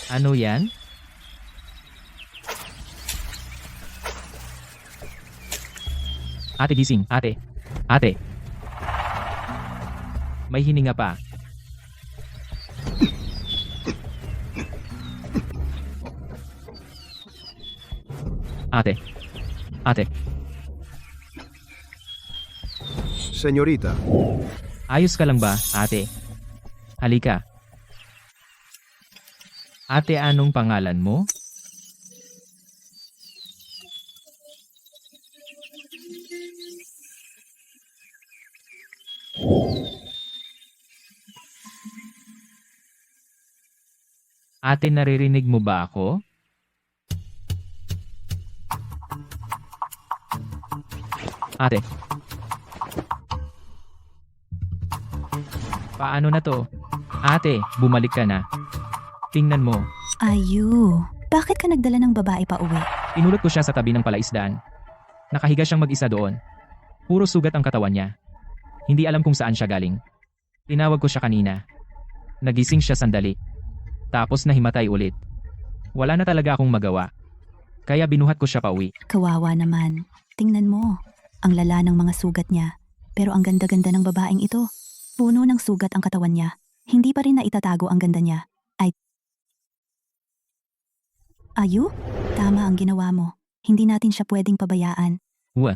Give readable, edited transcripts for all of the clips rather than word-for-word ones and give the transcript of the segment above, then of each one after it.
Ano yan? Ate gising, ate. Ate. May hininga pa. Ate. Ate. Senyorita, Ayos ka lang ba, ate? Halika. Ate, anong pangalan mo? Ate, naririnig mo ba ako? Ate. Paano na to? Ate, bumalik ka na. Tingnan mo. Ayu, bakit ka nagdala ng babae pa uwi? Inulot ko siya sa tabi ng palaisdaan. Nakahiga siyang mag-isa doon. Puro sugat ang katawan niya. Hindi alam kung saan siya galing. Tinawag ko siya kanina. Nagising siya sandali. Tapos nahimatay ulit. Wala na talaga akong magawa. Kaya binuhat ko siya pauwi. Kawawa naman. Tingnan mo, ang lala ng mga sugat niya. Pero ang ganda-ganda ng babaeng ito. Puno ng sugat ang katawan niya. Hindi pa rin naitatago ang ganda niya. Ayu, tama ang ginawa mo. Hindi natin siya pwedeng pabayaan. Uwa.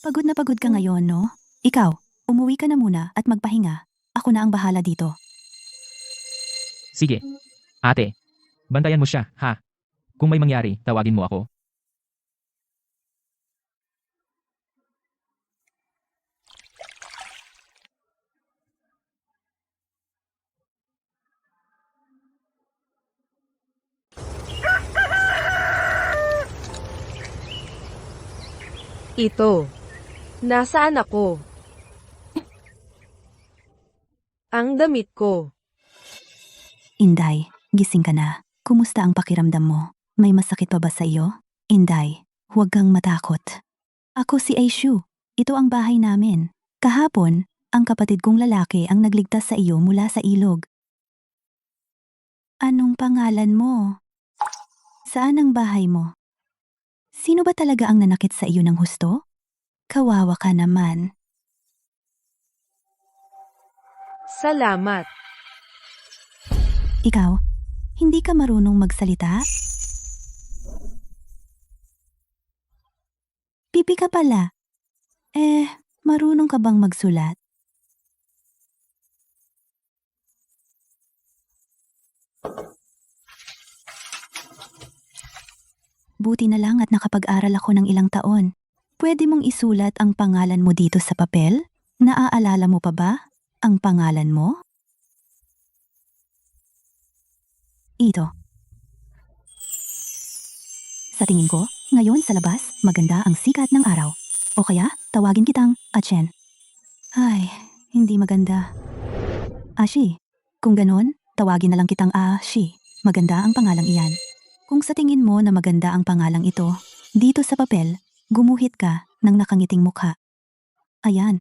Pagod na pagod ka ngayon, no? Ikaw, umuwi ka na muna at magpahinga. Ako na ang bahala dito. Sige. Ate, bantayan mo siya, ha? Kung may mangyari, tawagin mo ako. Ito. Nasaan ako? Ang damit ko. Inday, gising ka na. Kumusta ang pakiramdam mo? May masakit pa ba sa iyo? Inday, huwag kang matakot. Ako si Aishu. Ito ang bahay namin. Kahapon, ang kapatid kong lalaki ang nagligtas sa iyo mula sa ilog. Anong pangalan mo? Saan ang bahay mo? Sino ba talaga ang nanakit sa iyo ng husto? Kawawa ka naman. Salamat. Ikaw, hindi ka marunong magsalita? Pipi ka pala. Marunong ka bang magsulat? Buti na lang at nakapag-aral ako ng ilang taon. Pwede mong isulat ang pangalan mo dito sa papel? Naaalala mo pa ba ang pangalan mo? Ito. Sa tingin ko, ngayon sa labas, maganda ang sikat ng araw. O kaya, tawagin kitang Achen. Ay, hindi maganda. Ashi. Kung ganon, tawagin na lang kitang Ashi. Maganda ang pangalang iyan. Kung sa tingin mo na maganda ang pangalang ito, dito sa papel, gumuhit ka ng nakangiting mukha. Ayan.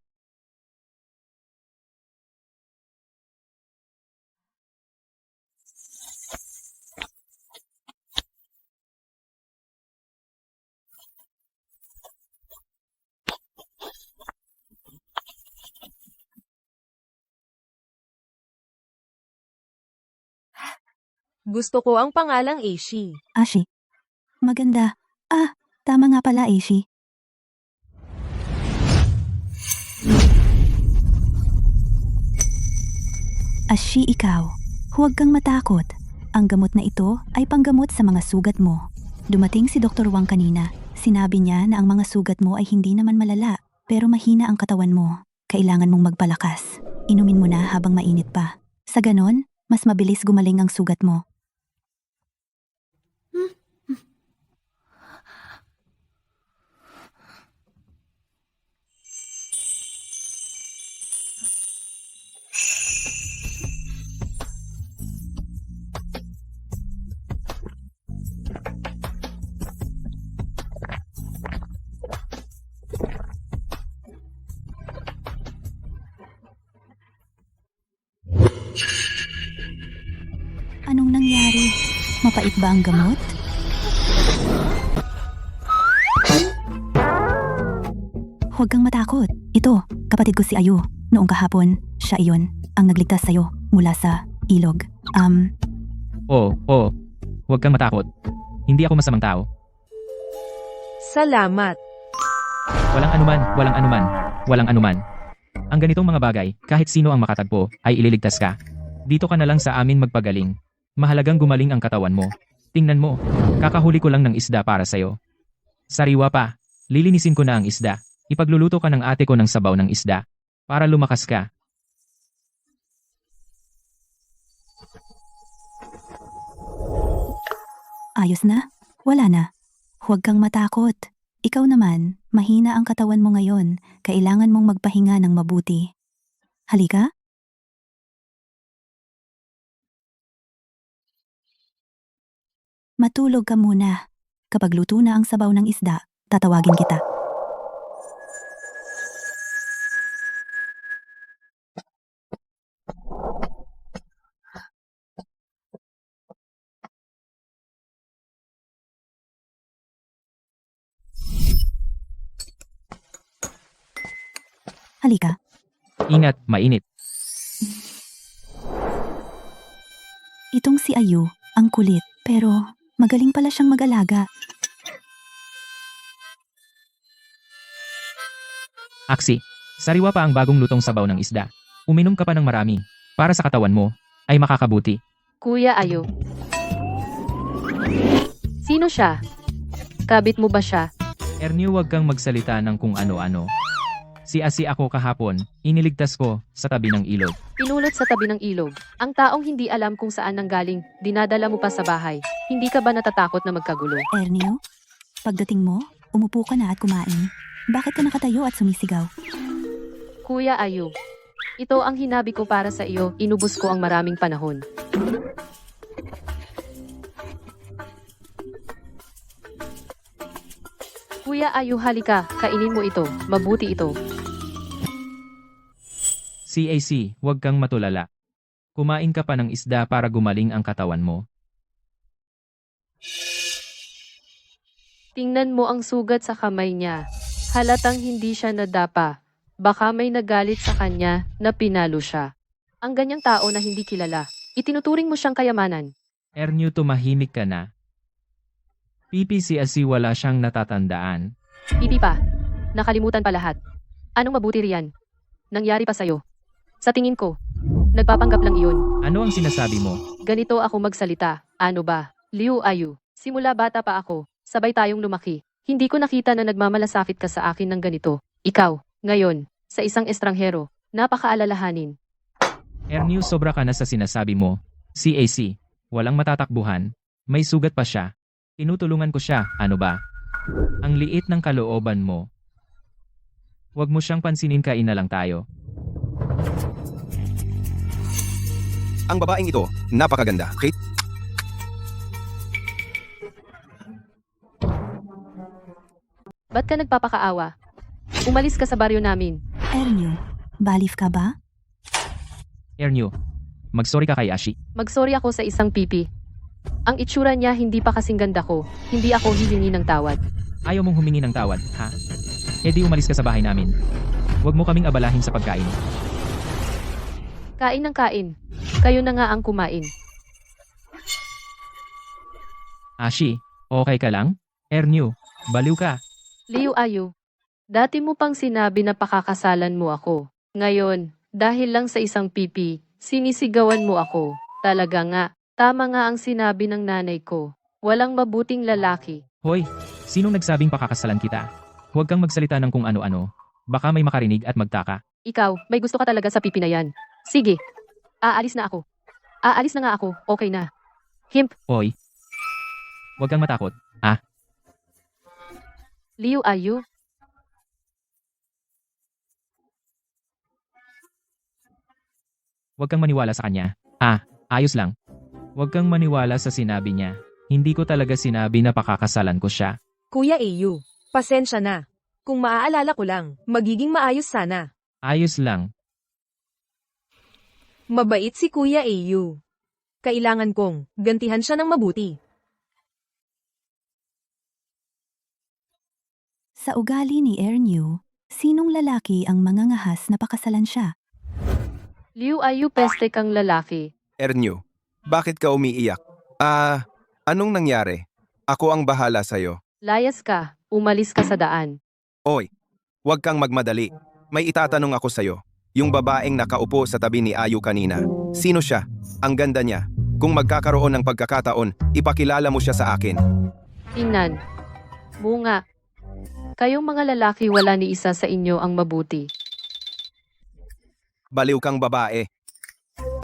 Gusto ko ang pangalang Aishi. Ashi. Maganda. Tama nga pala, Aishi. Ashi, ikaw. Huwag kang matakot. Ang gamot na ito ay panggamot sa mga sugat mo. Dumating si Dr. Wang kanina. Sinabi niya na ang mga sugat mo ay hindi naman malala, pero mahina ang katawan mo. Kailangan mong magpalakas. Inumin mo na habang mainit pa. Sa ganon, mas mabilis gumaling ang sugat mo. Anong nangyari? Mapait ba ang gamot? Huwag kang matakot. Ito, kapatid ko si Ayu. Noong kahapon, siya iyon ang nagligtas sa'yo mula sa ilog. Oo. Huwag kang matakot. Hindi ako masamang tao. Salamat. Walang anuman. Ang ganitong mga bagay, kahit sino ang makatagpo, ay ililigtas ka. Dito ka na lang sa amin magpagaling. Mahalagang gumaling ang katawan mo. Tingnan mo, kakahuli ko lang ng isda para sa'yo. Sariwa pa, lilinisin ko na ang isda. Ipagluluto ka ng ate ko ng sabaw ng isda. Para lumakas ka. Ayos na? Wala na. Huwag kang matakot. Ikaw naman, mahina ang katawan mo ngayon. Kailangan mong magpahinga ng mabuti. Halika. Matulog ka muna. Kapag luto na ang sabaw ng isda, tatawagin kita. Halika. Ingat, mainit. Itong si Ayu, ang kulit, pero magaling pala siyang mag-alaga. Aksi, sariwa pa ang bagong lutong sabaw ng isda. Uminom ka pa ng marami. Para sa katawan mo, ay makakabuti. Kuya Ayu. Sino siya? Kabit mo ba siya? Ernie, huwag kang magsalita ng kung ano-ano. Si Asi ako kahapon, iniligtas ko sa tabi ng ilog. Pinulot sa tabi ng ilog. Ang taong hindi alam kung saan nanggaling, dinadala mo pa sa bahay. Hindi ka ba natatakot na magkagulo? Ernio, pagdating mo, umupo ka na at kumain. Bakit ka nakatayo at sumisigaw? Kuya Ayu. Ito ang hinabi ko para sa iyo, inubos ko ang maraming panahon. Kuya Ayu, halika, kainin mo ito, mabuti ito. CAC, huwag kang matulala. Kumain ka pa ng isda para gumaling ang katawan mo. Tingnan mo ang sugat sa kamay niya. Halatang hindi siya nadapa. Baka may nagalit sa kanya na pinalo siya. Ang ganyang tao na hindi kilala, itinuturing mo siyang kayamanan. Ernio, tumahimik ka na. Pipi, si Asi wala siyang natatandaan. Pipi pa. Nakalimutan pa lahat. Anong mabuti riyan? Nangyari pa sa'yo. Sa tingin ko, nagpapanggap lang iyon. Ano ang sinasabi mo? Ganito ako magsalita. Ano ba? Liu Ayu. Simula bata pa ako, sabay tayong lumaki. Hindi ko nakita na nagmamalasakit ka sa akin ng ganito. Ikaw, ngayon, sa isang estranghero, napakaalalahanin. Ernio, sobra ka na sa sinasabi mo. CAC, walang matatakbuhan. May sugat pa siya. Tinutulungan ko siya, ano ba? Ang liit ng kalooban mo. Huwag mo siyang pansinin, kain na lang tayo. Ang babaeng ito, napakaganda. Kate, Ba't ka nagpapakaawa? Umalis ka sa baryo namin. Ernio, balif ka ba? Ernio, magsorry ka kay Ashi. Magsorry ako sa isang pipi. Ang itsura niya hindi pa kasing ganda ko. Hindi ako hihingi ng tawad. Ayaw mong humingi ng tawad, ha? E di umalis ka sa bahay namin. Huwag mo kaming abalahin sa pagkain. Kain ng kain. Kayo na nga ang kumain. Ashi, okay ka lang? Ernio, baliw ka. Liu Ayu. Dati mo pang sinabi na pakakasalan mo ako. Ngayon, dahil lang sa isang pipi, sinisigawan mo ako. Talaga nga, tama nga ang sinabi ng nanay ko. Walang mabuting lalaki. Hoy, sinong nagsabing pakakasalan kita? Huwag kang magsalita ng kung ano-ano. Baka may makarinig at magtaka. Ikaw, may gusto ka talaga sa pipi na yan. Sige, aalis na ako. Aalis na nga ako, okay na. Himp, Hoy, huwag kang matakot. Liu Ayu. Huwag kang maniwala sa kanya. Ayos lang. Huwag kang maniwala sa sinabi niya. Hindi ko talaga sinabi na pakakasalan ko siya. Kuya Ayu, pasensya na. Kung maaalala ko lang, magiging maayos sana. Ayos lang. Mabait si Kuya Ayu. Kailangan kong gantihan siya ng mabuti. Sa ugali ni Ernew, sinong lalaki ang mangangahas na pakasalan siya? Liu Ayu peste kang lalaki. Ernew, bakit ka umiiyak? Anong nangyari? Ako ang bahala sa'yo. Layas ka, umalis ka sa daan. Oy, huwag kang magmadali. May itatanong ako sa'yo. Yung babaeng nakaupo sa tabi ni Ayu kanina. Sino siya? Ang ganda niya. Kung magkakaroon ng pagkakataon, ipakilala mo siya sa akin. Tingnan. Bunga. Kayong mga lalaki wala ni isa sa inyo ang mabuti. Baliw kang babae.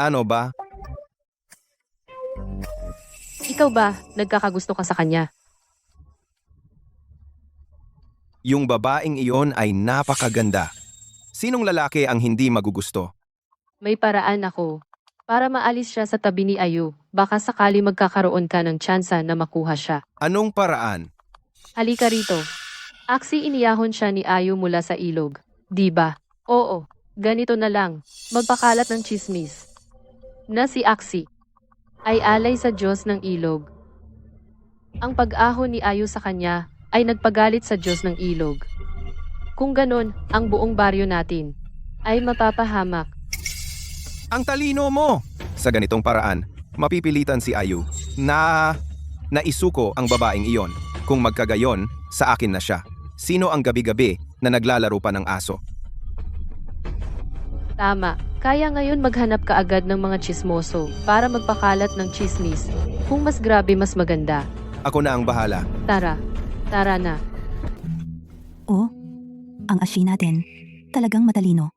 Ano ba? Ikaw ba, nagkakagusto ka sa kanya? Yung babaeng iyon ay napakaganda. Sinong lalaki ang hindi magugusto? May paraan ako. Para maalis siya sa tabi ni Ayu, baka sakali magkakaroon ka ng tsansa na makuha siya. Anong paraan? Halika rito. Aksi iniyahon siya ni Ayu mula sa ilog. Di ba? Oo, ganito na lang. Magpakalat ng chismis. Na si Aksi ay alay sa Diyos ng ilog. Ang pag-ahon ni Ayu sa kanya ay nagpagalit sa Diyos ng ilog. Kung ganon, ang buong baryo natin ay mapapahamak. Ang talino mo! Sa ganitong paraan, mapipilitan si Ayu na isuko ang babaeng iyon. Kung magkagayon, sa akin na siya. Sino ang gabi-gabi na naglalaro pa ng aso? Tama, kaya ngayon maghanap ka agad ng mga chismoso para magpakalat ng chismis. Kung mas grabe, mas maganda. Ako na ang bahala. Tara na. O, ang Ashi natin, talagang matalino.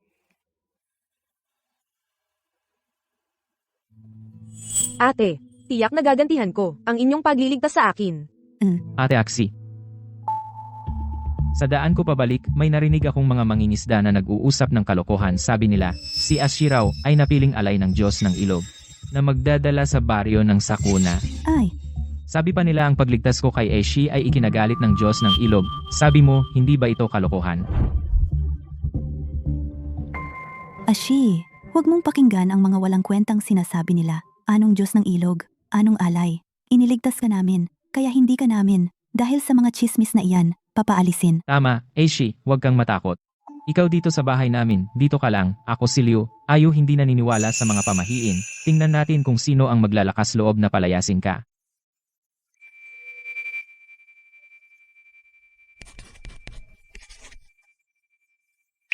Ate, tiyak na gagantihan ko ang inyong pagliligtas sa akin. Ate Aksi. Sa daan ko pabalik, may narinig akong mga mangingisda na nag-uusap ng kalokohan. Sabi nila, si Ashi raw ay napiling alay ng Diyos ng ilog na magdadala sa baryo ng sakuna. Ay, Sabi pa nila ang pagligtas ko kay Ashi ay ikinagalit ng Diyos ng ilog. Sabi mo, hindi ba ito kalokohan? Ashi, huwag mong pakinggan ang mga walang kwentang sinasabi nila. Anong Diyos ng ilog? Anong alay? Iniligtas ka namin, kaya hindi ka namin. Dahil sa mga chismis na iyan, papaalisin. Tama, Ashi, huwag kang matakot. Ikaw dito sa bahay namin, dito ka lang, ako si Liu. Ayu hindi naniniwala sa mga pamahiin. Tingnan natin kung sino ang maglalakas loob na palayasin ka.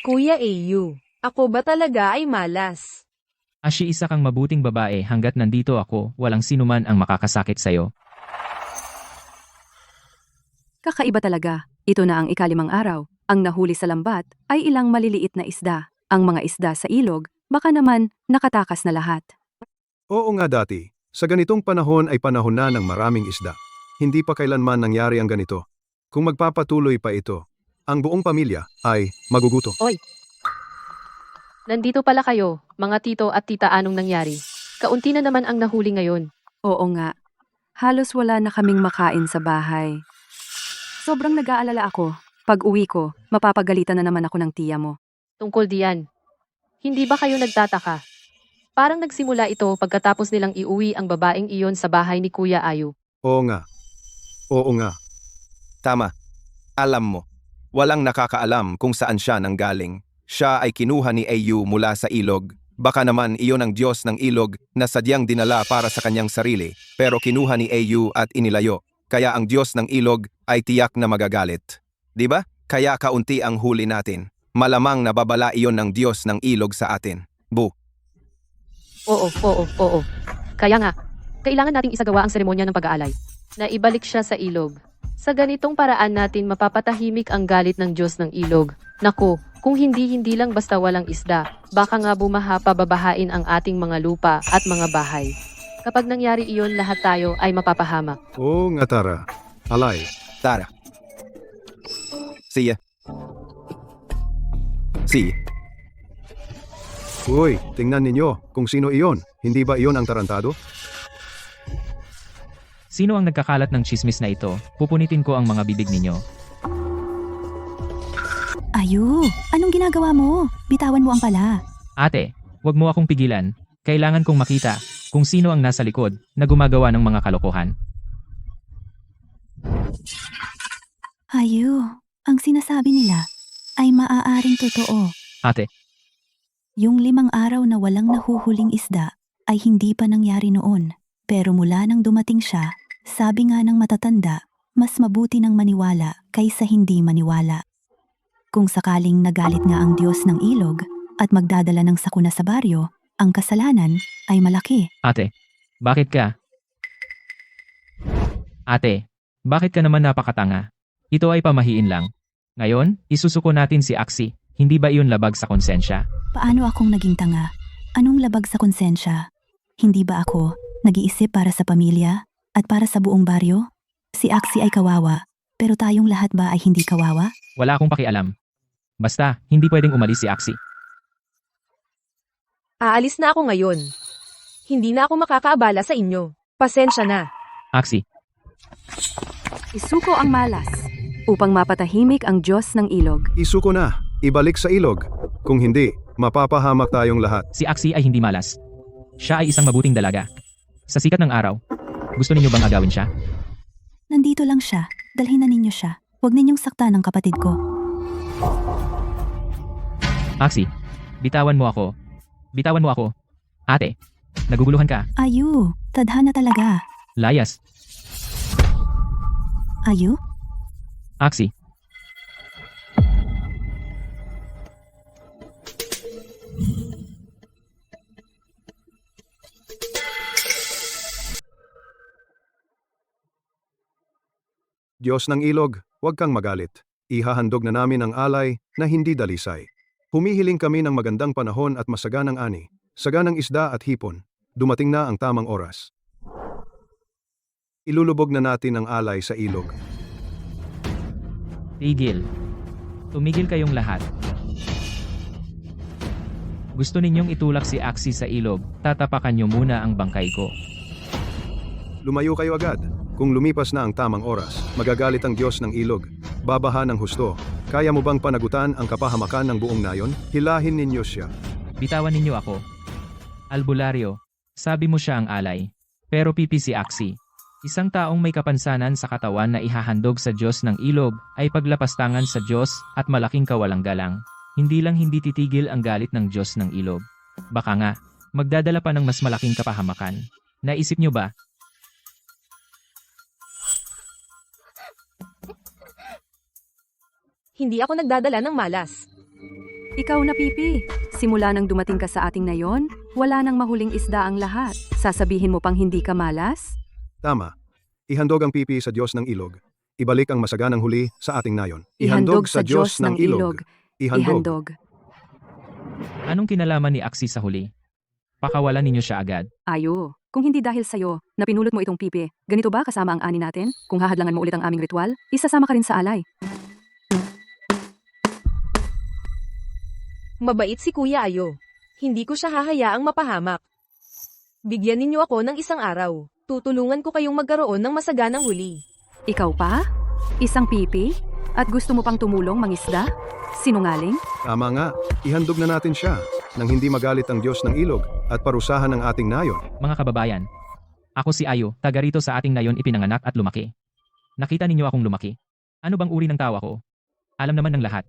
Kuya Ayu, ako ba talaga ay malas? Ashi, isa kang mabuting babae. Hanggat nandito ako, walang sinuman ang makakasakit sa'yo. Kakaiba talaga. Ito na ang ikalimang araw. Ang nahuli sa lambat ay ilang maliliit na isda. Ang mga isda sa ilog, baka naman nakatakas na lahat. Oo nga dati, sa ganitong panahon ay panahon na ng maraming isda. Hindi pa kailanman nangyari ang ganito. Kung magpapatuloy pa ito, ang buong pamilya ay magugutom. Nandito pala kayo, mga tito at tita, anong nangyari? Kaunti na naman ang nahuli ngayon. Oo nga. Halos wala na kaming makain sa bahay. Sobrang nag-aalala ako. Pag uwi ko, mapapagalitan na naman ako ng tiya mo. Tungkol diyan. Hindi ba kayo nagtataka? Parang nagsimula ito pagkatapos nilang iuwi ang babaeng iyon sa bahay ni Kuya Ayu. Oo nga. Oo nga. Tama. Alam mo, walang nakakaalam kung saan siya nanggaling. Siya ay kinuha ni Ayu mula sa ilog. Baka naman iyon ang Diyos ng ilog na sadyang dinala para sa kanyang sarili, pero kinuha ni Ayu at inilayo. Kaya ang Diyos ng ilog ay tiyak na magagalit. Di ba? Kaya kaunti ang huli natin. Malamang nababala iyon ng Diyos ng ilog sa atin. Bu. Oo. Kaya nga, kailangan nating isagawa ang seremonya ng pag-aalay. Na ibalik siya sa ilog. Sa ganitong paraan natin mapapatahimik ang galit ng Diyos ng ilog. Naku, kung hindi lang basta walang isda, baka nga bumaha pababahain ang ating mga lupa at mga bahay. Kapag nangyari iyon, lahat tayo ay mapapahamak. Oo nga tara. Alay. Tara. See ya. Uy, tingnan ninyo kung sino iyon. Hindi ba iyon ang tarantado? Sino ang nagkakalat ng chismis na ito? Pupunitin ko ang mga bibig ninyo. Ayu, anong ginagawa mo? Bitawan mo ang pala. Ate, wag mo akong pigilan. Kailangan kong makita kung sino ang nasa likod na gumagawa ng mga kalokohan. Ayu, ang sinasabi nila ay maaaring totoo. Ate, Yung 5 araw na walang nahuhuling isda ay hindi pa nangyari noon. Pero mula nang dumating siya, sabi nga ng matatanda, mas mabuti nang maniwala kaysa hindi maniwala. Kung sakaling nagalit nga ang Diyos ng ilog at magdadala ng sakuna sa baryo, ang kasalanan ay malaki. ate, bakit ka? Ate, bakit ka naman napakatanga? Ito ay pamahiin lang. Ngayon, isusuko natin si Axie. Hindi ba iyon labag sa konsensya? Paano akong naging tanga? Anong labag sa konsensya? Hindi ba ako nag-iisip para sa pamilya at para sa buong baryo? Si Axie ay kawawa, pero tayong lahat ba ay hindi kawawa? Wala akong pakialam. Basta, hindi pwedeng umalis si Axie. Aalis na ako ngayon. Hindi na ako makakaabala sa inyo. Pasensya na. Axie, Isuko ang malas upang mapatahimik ang Diyos ng ilog. Isuko na, ibalik sa ilog. Kung hindi, mapapahamak tayong lahat. si Axie ay hindi malas. Siya ay isang mabuting dalaga. Sa sikat ng araw, gusto ninyo bang agawin siya? Nandito lang siya. Dalhin na ninyo siya. Huwag ninyong saktan ang kapatid ko. Axie, bitawan mo ako. Bitawan mo ako. Ate, naguguluhan ka. Ayu, tadhana talaga. Layas. Ayu? Axie, Diyos ng ilog, huwag kang magalit. Ihahandog na namin ang alay na hindi dalisay. Humihiling kami ng magandang panahon at masaganang ani, saganang isda at hipon. Dumating na ang tamang oras. Ilulubog na natin ang alay sa ilog. tigil. Tumigil kayong lahat. Gusto ninyong itulak si Axie sa ilog, tatapakan nyo muna ang bangkay ko. Lumayo kayo agad. Kung lumipas na ang tamang oras, magagalit ang Diyos ng ilog. Babaha ng husto. Kaya mo bang panagutan ang kapahamakan ng buong nayon? Hilahin ninyo siya. Bitawan ninyo ako. Albularyo, sabi mo siya ang alay. Pero pipi si Axie. Isang taong may kapansanan sa katawan na ihahandog sa Diyos ng ilog ay paglapastangan sa Diyos at malaking kawalang galang. Hindi lang hindi titigil ang galit ng Diyos ng ilog. Baka nga, magdadala pa ng mas malaking kapahamakan. Naisip nyo ba? Hindi ako nagdadala ng malas. Ikaw na, Pipi. Simula nang dumating ka sa ating nayon, wala nang mahuling isda ang lahat. Sasabihin mo pang hindi ka malas? Tama. Ihandog ang pipi sa Diyos ng ilog. Ibalik ang masaganang huli sa ating nayon. Ihandog sa Diyos ng ilog. Ihandog. Anong kinalaman ni Axie sa huli? Pakawalan ninyo siya agad. Ayo, kung hindi dahil sa'yo, na pinulot mo itong Pipi, ganito ba kasama ang ani natin? Kung hahadlangan mo ulit ang aming ritual, isasama ka rin sa alay. Mabait si Kuya Ayo. Hindi ko siya hahayaang mapahamak. Bigyan ninyo ako ng isang araw. Tutulungan ko kayong magkaroon ng masaganang huli. Ikaw pa? Isang Pipi? At gusto mo pang tumulong mangisda? Sinungaling? Tama nga. Ihandog na natin siya nang hindi magalit ang Diyos ng ilog at parusahan ang ating nayon. Mga kababayan, ako si Ayo, taga rito sa ating nayon ipinanganak at lumaki. Nakita ninyo akong lumaki. Ano bang uri ng tawa ko? Alam naman ng lahat.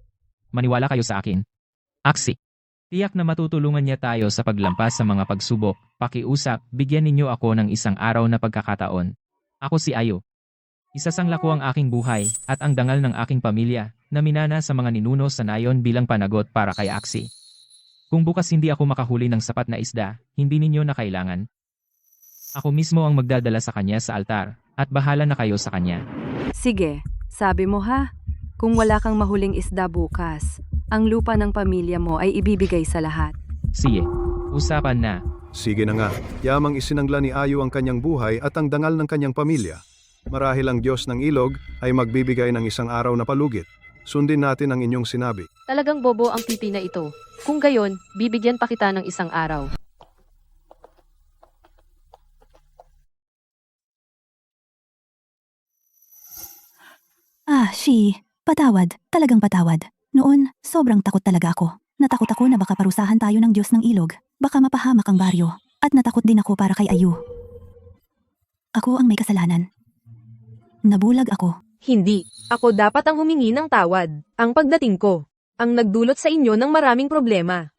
Maniwala kayo sa akin. Axie, tiyak na matutulungan niya tayo sa paglampas sa mga pagsubok. Pakiusap, bigyan ninyo ako ng isang araw na pagkakataon. Ako si Ayo. Isasangla ko ang aking buhay at ang dangal ng aking pamilya na minana sa mga ninuno sa nayon bilang panagot para kay Axie. Kung bukas hindi ako makahuli ng sapat na isda, hindi ninyo na kailangan. Ako mismo ang magdadala sa kanya sa altar at bahala na kayo sa kanya. Sige, sabi mo ha. Kung wala kang mahuling isda bukas, ang lupa ng pamilya mo ay ibibigay sa lahat. Sige, usapan na. Sige na nga. Yamang isinangla ni Ayo ang kanyang buhay at ang dangal ng kanyang pamilya. Marahil ang Diyos ng ilog ay magbibigay ng isang araw na palugit. Sundin natin ang inyong sinabi. Talagang bobo ang pipi na ito. Kung gayon, bibigyan pa kita ng isang araw. Patawad. Talagang patawad. Noon, sobrang takot talaga ako. Natakot ako na baka parusahan tayo ng Diyos ng ilog. Baka mapahamak ang baryo. At At natakot din ako para kay Ayu. Ako ang may kasalanan. Nabulag ako. Hindi. Ako dapat ang humingi ng tawad. Ang pagdating ko. Ang nagdulot sa inyo ng maraming problema.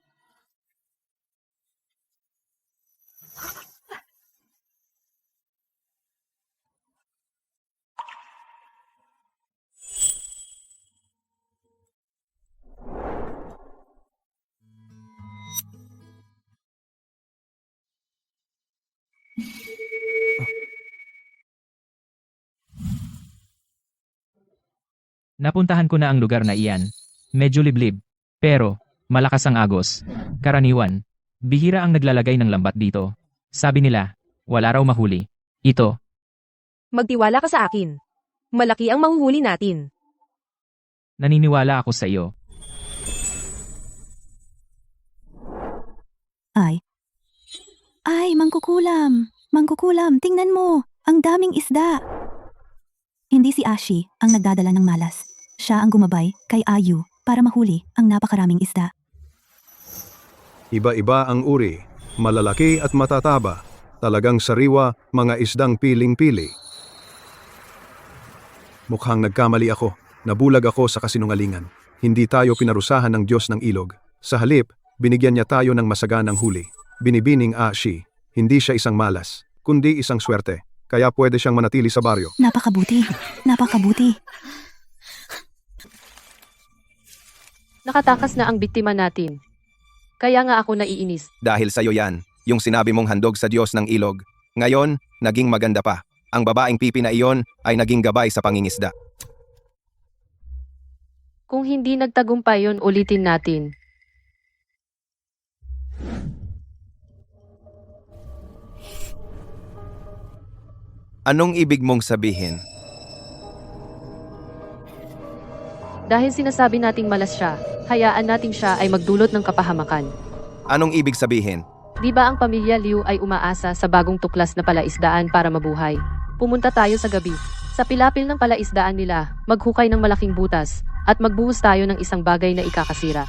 Napuntahan ko na ang lugar na iyan. Medyo liblib. Pero, malakas ang agos. Karaniwan. Bihira ang naglalagay ng lambat dito. Sabi nila, wala raw mahuli. Ito, Magtiwala ka sa akin. Malaki ang mahuhuli natin. naniniwala ako sa iyo. Ay, mangkukulam. Mangkukulam, tingnan mo. Ang daming isda. Hindi si Ashi ang nagdadala ng malas. Siya ang gumabay kay Ayu para mahuli ang napakaraming isda. Iba-iba ang uri, malalaki at matataba. Talagang sariwa, mga isdang piling-pili. Mukhang nagkamali ako. Nabulag ako sa kasinungalingan. Hindi tayo pinarusahan ng Diyos ng ilog. Sa halip, binigyan niya tayo ng masaganang huli. Binibining Ashi. Hindi siya isang malas, kundi isang swerte. Kaya pwede siyang manatili sa baryo. Napakabuti. Napakabuti. Nakatakas na ang biktima natin. Kaya nga ako naiinis. Dahil sa'yo yan, yung sinabi mong handog sa Diyos ng ilog. Ngayon, naging maganda pa. Ang babaeng pipi na iyon ay naging gabay sa pangingisda. Kung hindi nagtagumpay yon, ulitin natin. Anong ibig mong sabihin? Dahil sinasabi nating malas siya, hayaan nating siya ay magdulot ng kapahamakan. Anong ibig sabihin? Di ba ang pamilya Liu ay umaasa sa bagong tuklas na palaisdaan para mabuhay? Pumunta tayo sa gabi. Sa pilapil ng palaisdaan nila, maghukay ng malaking butas, at magbuhos tayo ng isang bagay na ikakasira.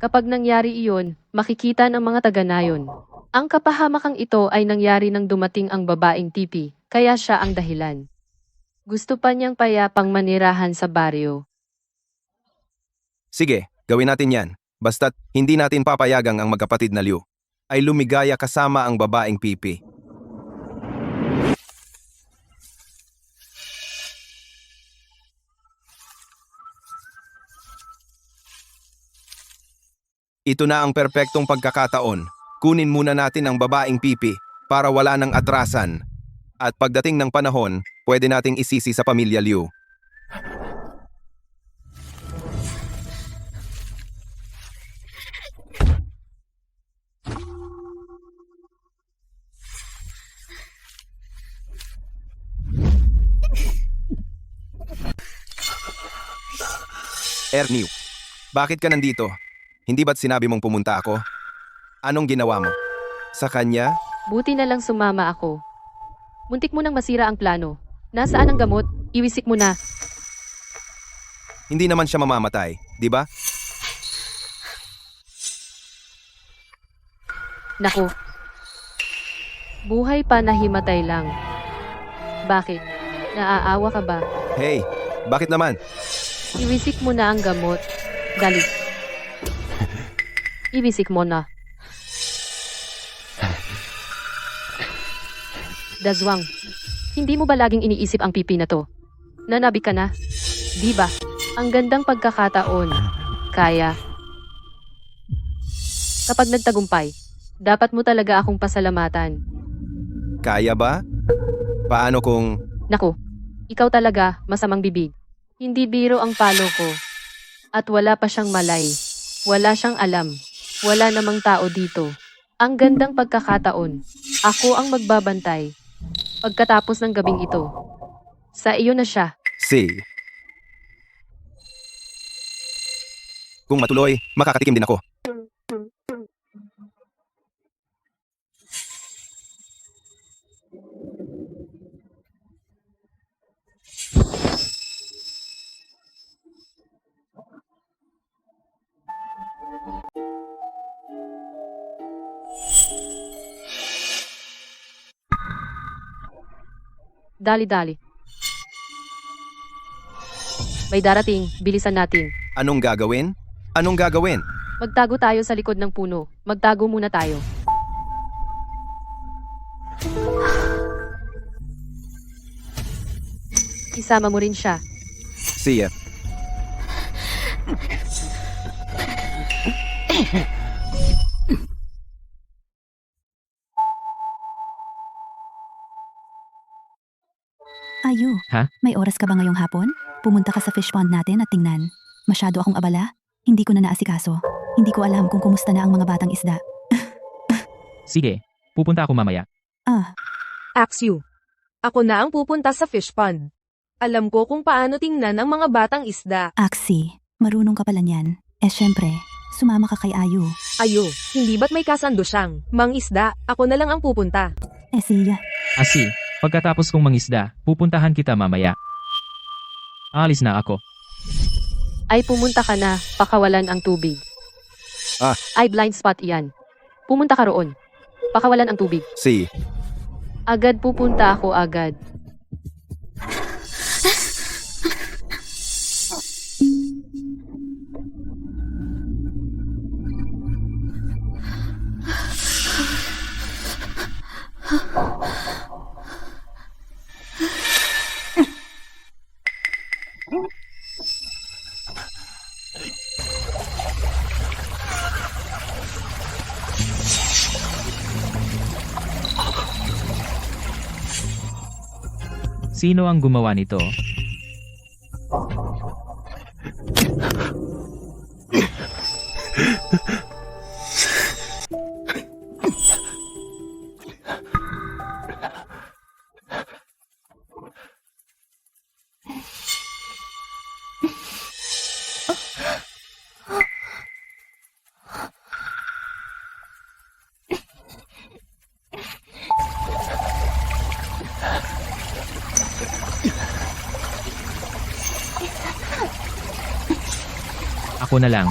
Kapag nangyari iyon, makikita ng mga taga-nayon. Ang kapahamakang ito ay nangyari nang dumating ang babaeng tipi, kaya siya ang dahilan. Gusto pa niyang payapang manirahan sa baryo. Sige, gawin natin yan. Basta't hindi natin papayagang ang magkapatid na Liu ay lumigaya kasama ang babaeng pipi. Ito na ang perpektong pagkakataon. Kunin muna natin ang babaeng pipi para wala ng atrasan. At pagdating ng panahon, pwede nating isisi sa pamilya Liu. Ernie, bakit ka nandito? Hindi ba't sinabi mong pumunta ako? Anong ginawa mo? Sa kanya? Buti na lang sumama ako. Muntik mo nang masira ang plano. Nasaan ang gamot? Iwisik mo na. Hindi naman siya mamamatay, di ba? Naku. Buhay pa na himatay lang. Bakit? Naaawa ka ba? Hey, bakit naman? Iwisik mo na ang gamot. Dali. Iwisik mo na. Dazwang, hindi mo ba laging iniisip ang pipi na to? Nanabi ka na? Di ba? Ang gandang pagkakataon. Kaya. Kapag nagtagumpay, dapat mo talaga akong pasalamatan. Kaya ba? Paano kung... Naku, ikaw talaga, masamang bibig. Hindi biro ang palo ko. At wala pa siyang malay. Wala siyang alam. Wala namang tao dito. Ang gandang pagkakataon. Ako ang magbabantay. Pagkatapos ng gabing ito. Sa iyo na siya. Si. Kung matuloy, makakatikim din ako. Dali-dali. May darating, bilisan natin. Anong gagawin? Anong gagawin? Magtago tayo sa likod ng puno. Magtago muna tayo. Isama mo rin siya. Siya. Ayu, Ha? may oras ka ba ngayong hapon? Pumunta ka sa fish pond natin at tingnan. Masyado akong abala. Hindi ko na naasikaso. Hindi ko alam kung kumusta na ang mga batang isda. Sige, pupunta ako mamaya. Ah, Axu. Ako na ang pupunta sa fish pond. Alam ko kung paano tingnan ang mga batang isda. Axie, marunong ka pala niyan. Syempre, sumama ka kay Ayu. Ayo, hindi ba't may kasando siyang? Mang isda, ako na lang ang pupunta. Siya. Asi, pagkatapos kong mangisda, pupuntahan kita mamaya. Alis na ako. Ay pumunta ka na, pakawalan ang tubig. Ah. Ay blind spot iyan. Pumunta ka roon. Pakawalan ang tubig. Si. Agad pupunta ako agad. Sino ang gumawa nito? Ako na lang.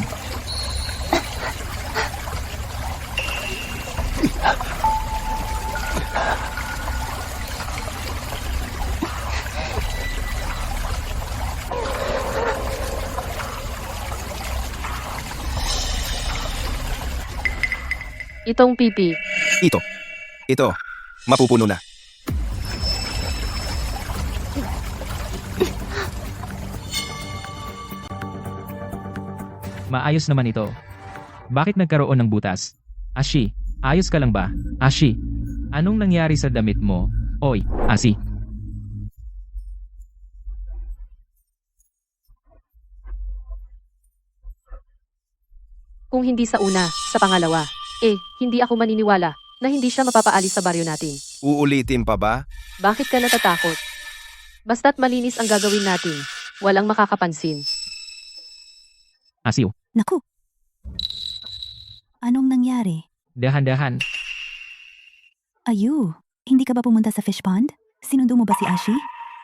Itong pipi. Ito. Mapupuno na. Maayos naman ito. Bakit nagkaroon ng butas? Ashi, ayos ka lang ba? Ashi, anong nangyari sa damit mo? Oy, Asi. Kung hindi sa una, sa pangalawa. Hindi ako maniniwala na hindi siya mapapaalis sa baryo natin. Uulitin pa ba? Bakit ka natatakot? Basta't malinis ang gagawin natin. Walang makakapansin. Asiw, Naku. Anong nangyari? dahan-dahan. Ayu, hindi ka ba pumunta sa fish pond? Sinundo mo ba si Ashi?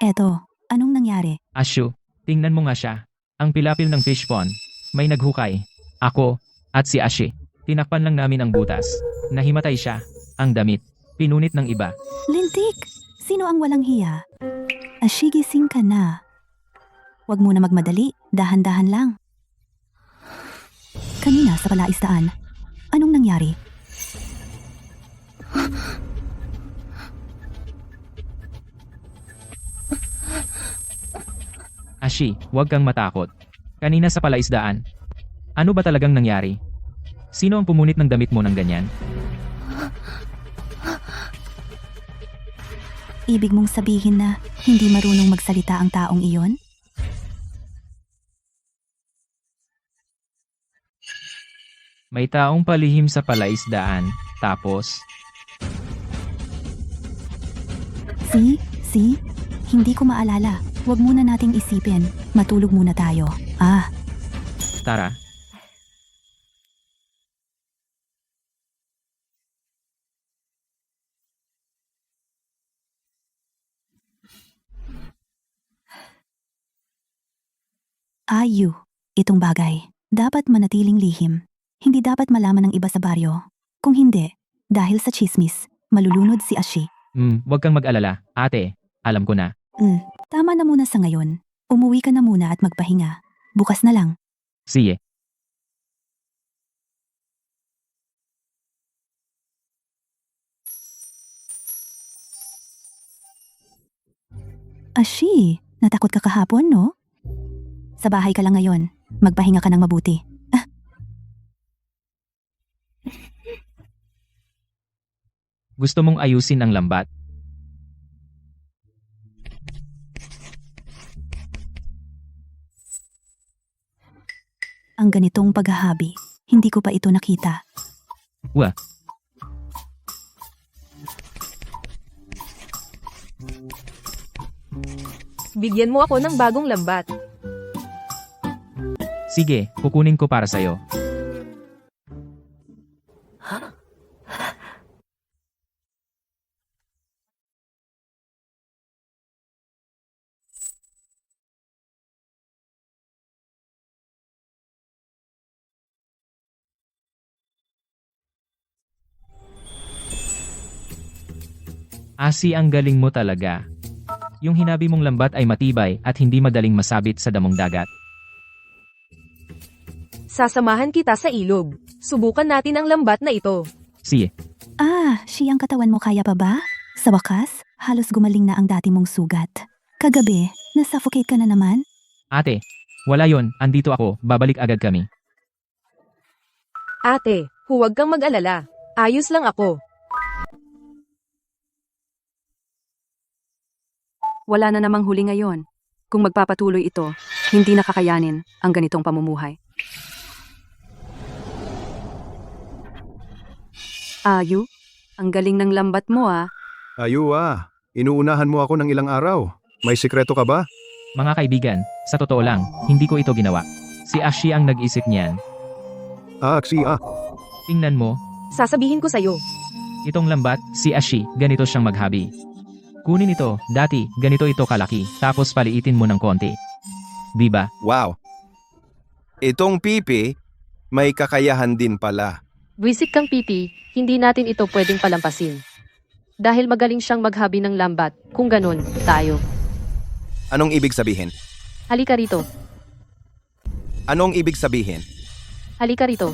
Eto, anong nangyari? Ashu, tingnan mo nga siya. Ang pilapil ng fish pond. May naghukay. Ako, at si Ashi. Tinakpan lang namin ang butas. Nahimatay siya. Ang damit. Pinunit ng iba. Lintik! Sino ang walang hiya? Ashi, gising ka na. Huwag muna magmadali, dahan-dahan lang. Kanina sa palaisdaan, anong nangyari? Ashi, huwag kang matakot. Kanina sa palaisdaan. Ano ba talagang nangyari? Sino ang pumunit ng damit mo ng ganyan? Ibig mong sabihin na hindi marunong magsalita ang taong iyon? May taong palihim sa palaisdaan. Tapos, Si? Hindi ko maalala. Huwag muna nating isipin. Matulog muna tayo. tara. Ayu, itong bagay. Dapat manatiling lihim. Hindi dapat malaman ng iba sa baryo. Kung hindi, dahil sa chismis, malulunod si Ashi. Huwag kang mag-alala. Ate, alam ko na. Tama na muna sa ngayon. Umuwi ka na muna at magpahinga. Bukas na lang. Sige. Ashi, natakot ka kahapon, no? Sa bahay ka lang ngayon. Magpahinga ka ng mabuti. Gusto mong ayusin ang lambat. Ang ganitong paghahabi, hindi ko pa ito nakita. Wah, Bigyan mo ako ng bagong lambat. sige, kukunin ko para sa'yo. Asi, ang galing mo talaga. Yung hinabi mong lambat ay matibay at hindi madaling masabit sa damong dagat. Sasamahan kita sa ilog. Subukan natin ang lambat na ito. Sige, Shi, ang katawan mo kaya pa ba? Sa wakas, halos gumaling na ang dati mong sugat. Kagabi, nasuffocate ka na naman? ate, wala yon, andito ako, babalik agad kami. Ate, huwag kang mag-alala. Ayos lang ako. Wala na namang huli ngayon. Kung magpapatuloy ito, hindi nakakayanin ang ganitong pamumuhay. Ayu, ang galing ng lambat mo ah. Ayu inuunahan mo ako ng ilang araw. May sikreto ka ba? Mga kaibigan, sa totoo lang, hindi ko ito ginawa. Si Ashi ang nag-isip niyan. Tingnan mo, Sasabihin ko sa'yo. itong lambat, si Ashi, ganito siyang maghabi. Kunin ito, dati, ganito ito kalaki, tapos paliitin mo ng konti. Diba? Wow! Itong pipi, may kakayahan din pala. Buwisit kang pipi, hindi natin ito pwedeng palampasin. Dahil magaling siyang maghabi ng lambat, kung ganun, tayo. Anong ibig sabihin? Halika rito, Anong ibig sabihin? halika rito.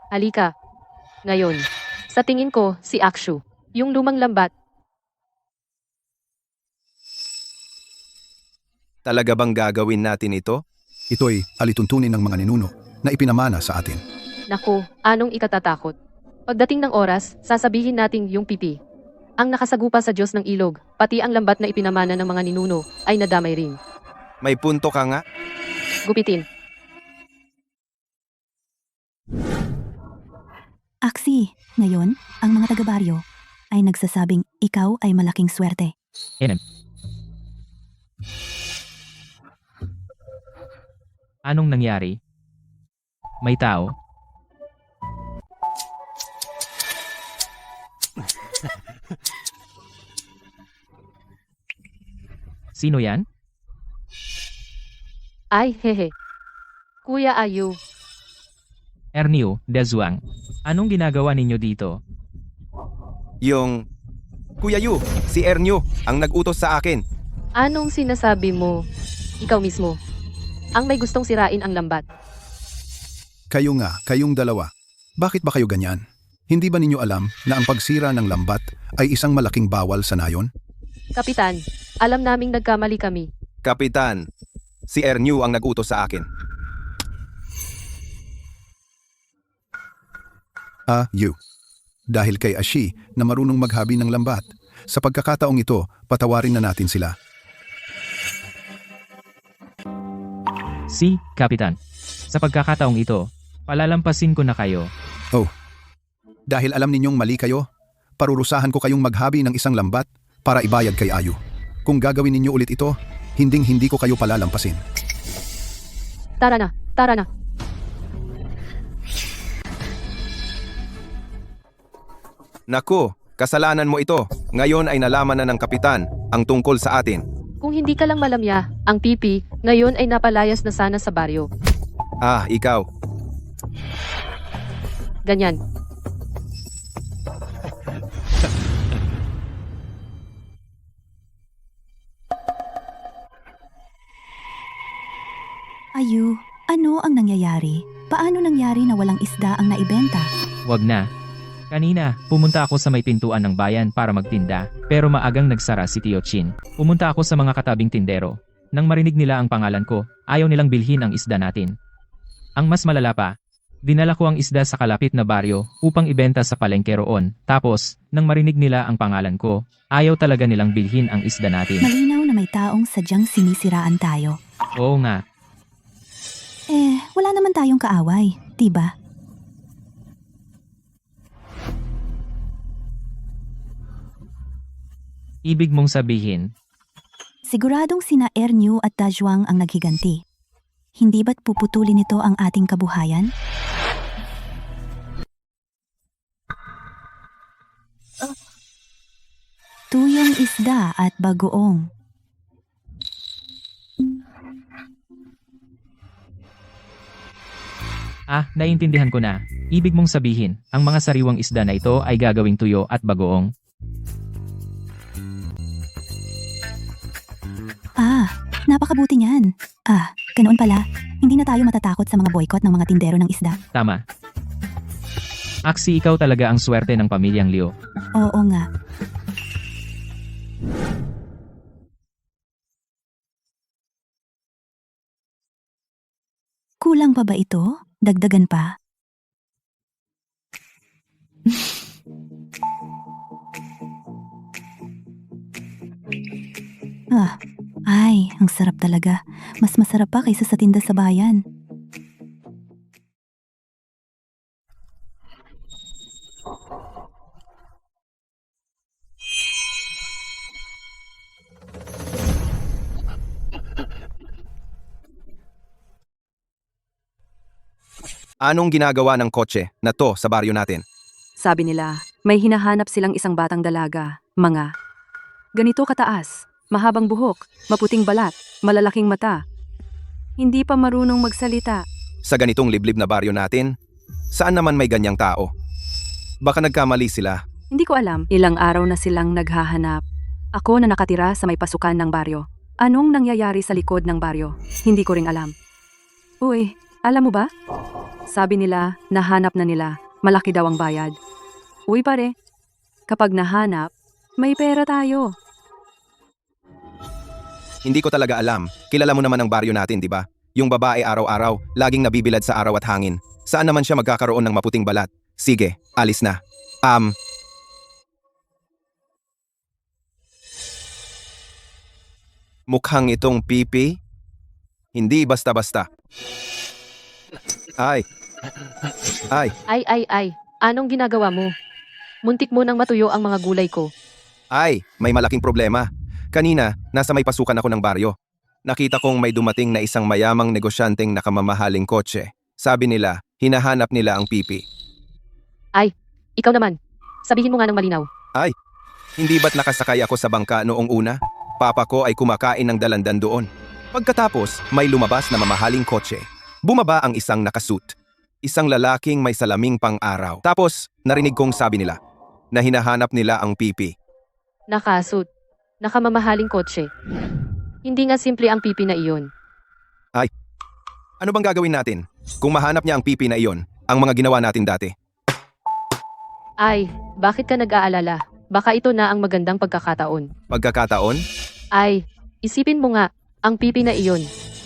Halika. Ngayon, sa tingin ko, si Akshu, yung lumang lambat, Talaga bang gagawin natin ito? Ito'y alituntunin ng mga ninuno na ipinamana sa atin. naku, anong ikatatakot? Pagdating ng oras, sasabihin nating yung pipi. Ang nakasagupa sa Diyos ng ilog, pati ang lambat na ipinamana ng mga ninuno, ay nadamay rin. May punto ka nga? Gupitin. Aksi, ngayon, ang mga taga-baryo ay nagsasabing ikaw ay malaking swerte. Anong nangyari? May tao? Sino yan? Ay, hehe. Kuya Ayu, Ernio, Dezuang. Anong ginagawa ninyo dito? Yung... Kuya Yu, si Ernyo, ang nag-utos sa akin. anong sinasabi mo? Ikaw mismo. Ang may gustong sirain ang lambat. Kayong dalawa. Bakit ba kayo ganyan? Hindi ba ninyo alam na ang pagsira ng lambat ay isang malaking bawal sa nayon? Kapitan, alam naming nagkamali kami. Kapitan, si Ernyo ang nag-utos sa akin. You. Dahil kay Ashi na marunong maghabi ng lambat, sa pagkakataong ito, patawarin na natin sila. Si, Kapitan. Sa pagkakataong ito, palalampasin ko na kayo. Dahil alam ninyong mali kayo, parurusahan ko kayong maghabi ng isang lambat para ibayad kay Ayu. Kung gagawin ninyo ulit ito, hinding-hindi ko kayo palalampasin. Tara na, tara na. Naku, kasalanan mo ito. Ngayon ay nalaman na ng kapitan ang tungkol sa atin. Kung hindi ka lang malamya, ang pipi, ngayon ay napalayas na sana sa baryo. Ikaw. Ganyan. Ayu, ano ang nangyayari? Paano nangyari na walang isda ang naibenta? Wag na. Kanina, pumunta ako sa may pintuan ng bayan para magtinda, pero maagang nagsara si Tio Chin. Pumunta ako sa mga katabing tindero. Nang marinig nila ang pangalan ko, ayaw nilang bilhin ang isda natin. Ang mas malala pa, dinala ko ang isda sa kalapit na baryo upang ibenta sa palengke roon. Tapos, nang marinig nila ang pangalan ko, ayaw talaga nilang bilhin ang isda natin. Malinaw na may taong sadyang sinisiraan tayo. Oo nga, Wala naman tayong kaaway, diba? ibig mong sabihin, Siguradong sina Ernyu at Tajwang ang naghiganti. Hindi ba't puputulin nito ang ating kabuhayan? Tuyong isda at bagoong. naiintindihan ko na. Ibig mong sabihin, ang mga sariwang isda na ito ay gagawing tuyo at bagoong. Napakabuti niyan. Ganoon pala. Hindi na tayo matatakot sa mga boycott ng mga tindero ng isda. Tama. Aksi, ikaw talaga ang swerte ng pamilyang Liu. Oo nga. Kulang pa ba ito? Dagdagan pa? Ang sarap talaga. Mas masarap pa kaysa sa tinda sa bayan. Anong ginagawa ng kotse na to sa baryo natin? Sabi nila, may hinahanap silang isang batang dalaga, mga ganito kataas, mahabang buhok, maputing balat, malalaking mata. Hindi pa marunong magsalita. Sa ganitong liblib na baryo natin, saan naman may ganyang tao? Baka nagkamali sila. Hindi ko alam, ilang araw na silang naghahanap. Ako na nakatira sa may pasukan ng baryo. Anong nangyayari sa likod ng baryo? Hindi ko ring alam. Uy, alam mo ba? Sabi nila, nahanap na nila. Malaki daw ang bayad. Uy pare, kapag nahanap, may pera tayo. Hindi ko talaga alam. Kilala mo naman ang baryo natin, di ba? Yung babae araw-araw, laging nabibilad sa araw at hangin. Saan naman siya magkakaroon ng maputing balat? Sige, alis na. Mukhang itong pipi? Hindi basta-basta. Ay. Ay, anong ginagawa mo? Muntik mo nang matuyo ang mga gulay ko. Ay, may malaking problema. Kanina, nasa may pasukan ako ng baryo. Nakita kong may dumating na isang mayamang negosyanteng nakamamahaling kotse. Sabi nila, hinahanap nila ang pipi. Ikaw naman, sabihin mo nga ng malinaw. Hindi ba't nakasakay ako sa bangka noong una? Papa ko ay kumakain ng dalandan doon. Pagkatapos, may lumabas na mamahaling kotse. Bumaba ang isang nakasuit. Isang lalaking may salaming pang-araw. Tapos, narinig kong sabi nila na hinahanap nila ang pipi. Nakasut. Nakamamahaling kotse. Hindi nga simple ang pipi na iyon. Ano bang gagawin natin kung mahanap niya ang pipi na iyon, ang mga ginawa natin dati? Ay, bakit ka nag-aalala? Baka ito na ang magandang pagkakataon. Pagkakataon? Ay, isipin mo nga, ang pipi na iyon.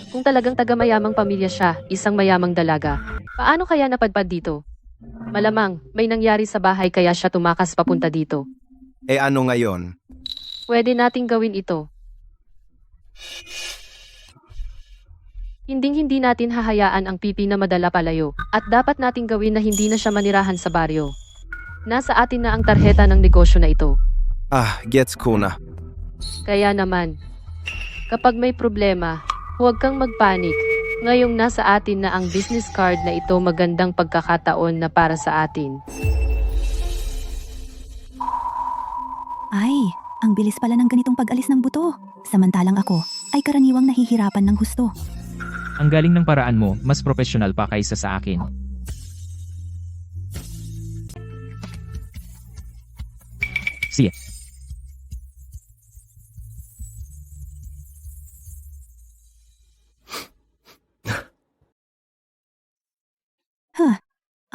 Kung talagang taga-mayamang pamilya siya, isang mayamang dalaga. Paano kaya napadpad dito? Malamang, may nangyari sa bahay kaya siya tumakas papunta dito. Ano ngayon? Pwede nating gawin ito. Hinding-hindi natin hahayaan ang pipi na madala palayo. At dapat nating gawin na hindi na siya manirahan sa baryo. Nasa atin na ang tarheta ng negosyo na ito. Gets ko na. Kaya naman, kapag may problema, huwag kang magpanik. Ngayong nasa atin na ang business card na ito, magandang pagkakataon na para sa atin. Ay, ang bilis pala ng ganitong pag-alis ng buto. Samantalang ako ay karaniwang nahihirapan ng husto. Ang galing ng paraan mo, mas professional pa kaysa sa akin. Sige.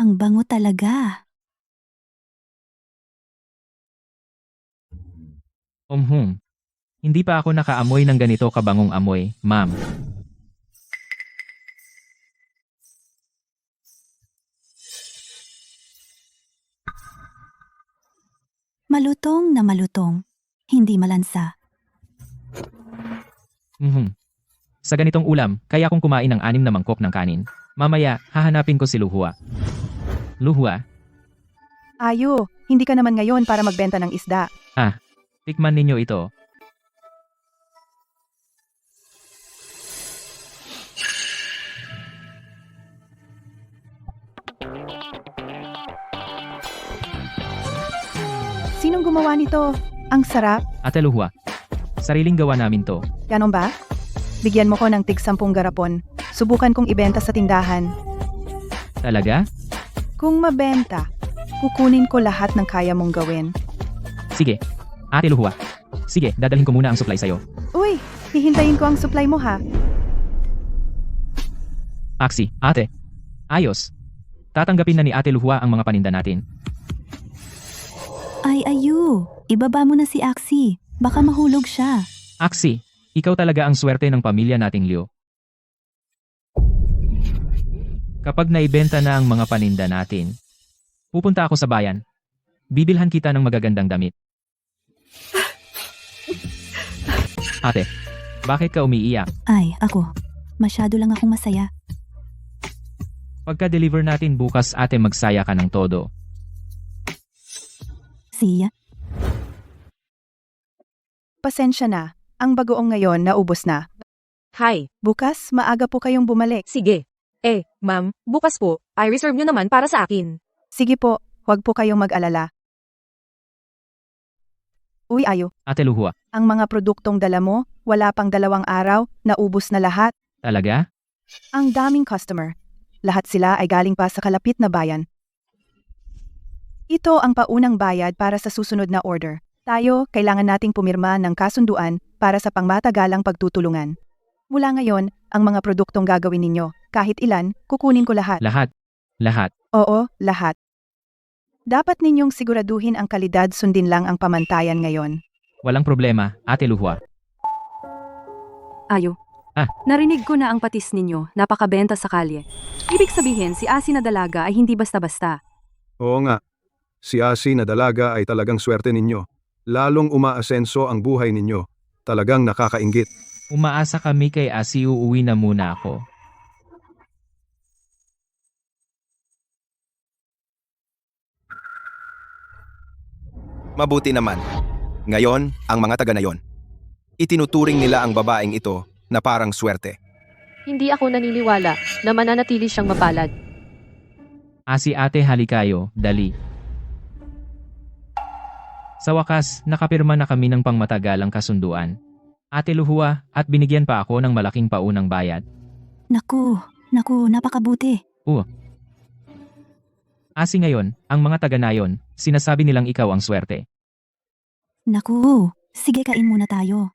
Ang bango talaga. Hindi pa ako nakaamoy ng ganito kabangong amoy, ma'am. Malutong na malutong. Hindi malansa. Sa ganitong ulam, kaya kong kumain ng 6 na mangkok ng kanin. Mamaya, hahanapin ko si Luhua. Luhua, Ayo, hindi ka naman ngayon para magbenta ng isda. tikman ninyo ito. Sinong gumawa nito? Ang sarap. Ate Luhua, sariling gawa namin to. Ganon ba? Bigyan mo ko ng tig 10 garapon. Subukan kong ibenta sa tindahan. Talaga? Kung mabenta, kukunin ko lahat ng kaya mong gawin. Sige. Ate Luhua. Sige, dadalhin ko muna ang supply sa'yo. Uy, hihintayin ko ang supply mo ha. Aksi, ate. Ayos. Tatanggapin na ni Ate Luhua ang mga paninda natin. Ay ayu, ibaba mo na si Axie. Baka mahulog siya. Aksi, ikaw talaga ang swerte ng pamilya nating Leo. Kapag naibenta na ang mga paninda natin, pupunta ako sa bayan. Bibilhan kita ng magagandang damit. Ate, bakit ka umiiyak? Ay, ako. Masyado lang akong masaya. Pagka-deliver natin bukas ate magsaya ka ng todo. Siya? Pasensya na. Ang bagoong ngayon naubos na. Hi, Bukas, maaga po kayong bumalik. sige. Ma'am, bukas po, i-reserve nyo naman para sa akin. Sige po, huwag po kayong mag-alala. Uy, ayo. Ate Luhua, Ang mga produktong dala mo, wala pang 2 araw, naubos na lahat. talaga? Ang daming customer. Lahat sila ay galing pa sa kalapit na bayan. Ito ang paunang bayad para sa susunod na order. Tayo, kailangan nating pumirma ng kasunduan para sa pangmatagalang pagtutulungan. Mula ngayon, ang mga produktong gagawin ninyo, kahit ilan, kukunin ko lahat. Lahat. Lahat. Oo, lahat. Dapat ninyong siguraduhin ang kalidad, sundin lang ang pamantayan ngayon. Walang problema, Ate Luhua. Ayo. Ah. Narinig ko na ang patis ninyo, napakabenta sa kalye. Ibig sabihin, si Asi na dalaga ay hindi basta-basta. Oo nga. Si Asi na dalaga ay talagang swerte ninyo. Lalong umaasenso ang buhay ninyo. Talagang nakakainggit. Umaasa kami kay Asi, uuwi na muna ako. Mabuti naman. Ngayon, ang mga taga na yon. Itinuturing nila ang babaeng ito na parang swerte. Hindi ako naniniwala na mananatili siyang mapalad. Asi ate halikayo, dali. Sa wakas, nakapirma na kami ng pangmatagalang kasunduan. Ate Luhua, at binigyan pa ako ng malaking paunang bayad. Naku, napakabuti. Asi ngayon, ang mga taga-nayon, sinasabi nilang ikaw ang swerte. Naku, sige kain muna tayo.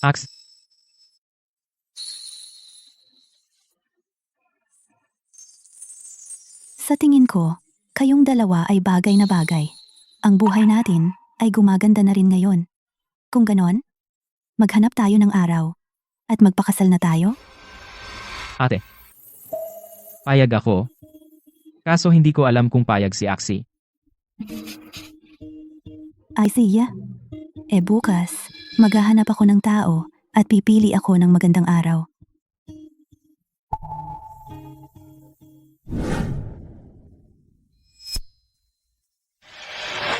Aks, Sa tingin ko, kayong dalawa ay bagay na bagay. Ang buhay natin ay gumaganda na rin ngayon. Kung ganon, maghanap tayo ng araw at magpakasal na tayo? ate. Payag ako. Kaso hindi ko alam kung payag si Aksi. Ay siya. Bukas, maghahanap ako ng tao at pipili ako ng magandang araw.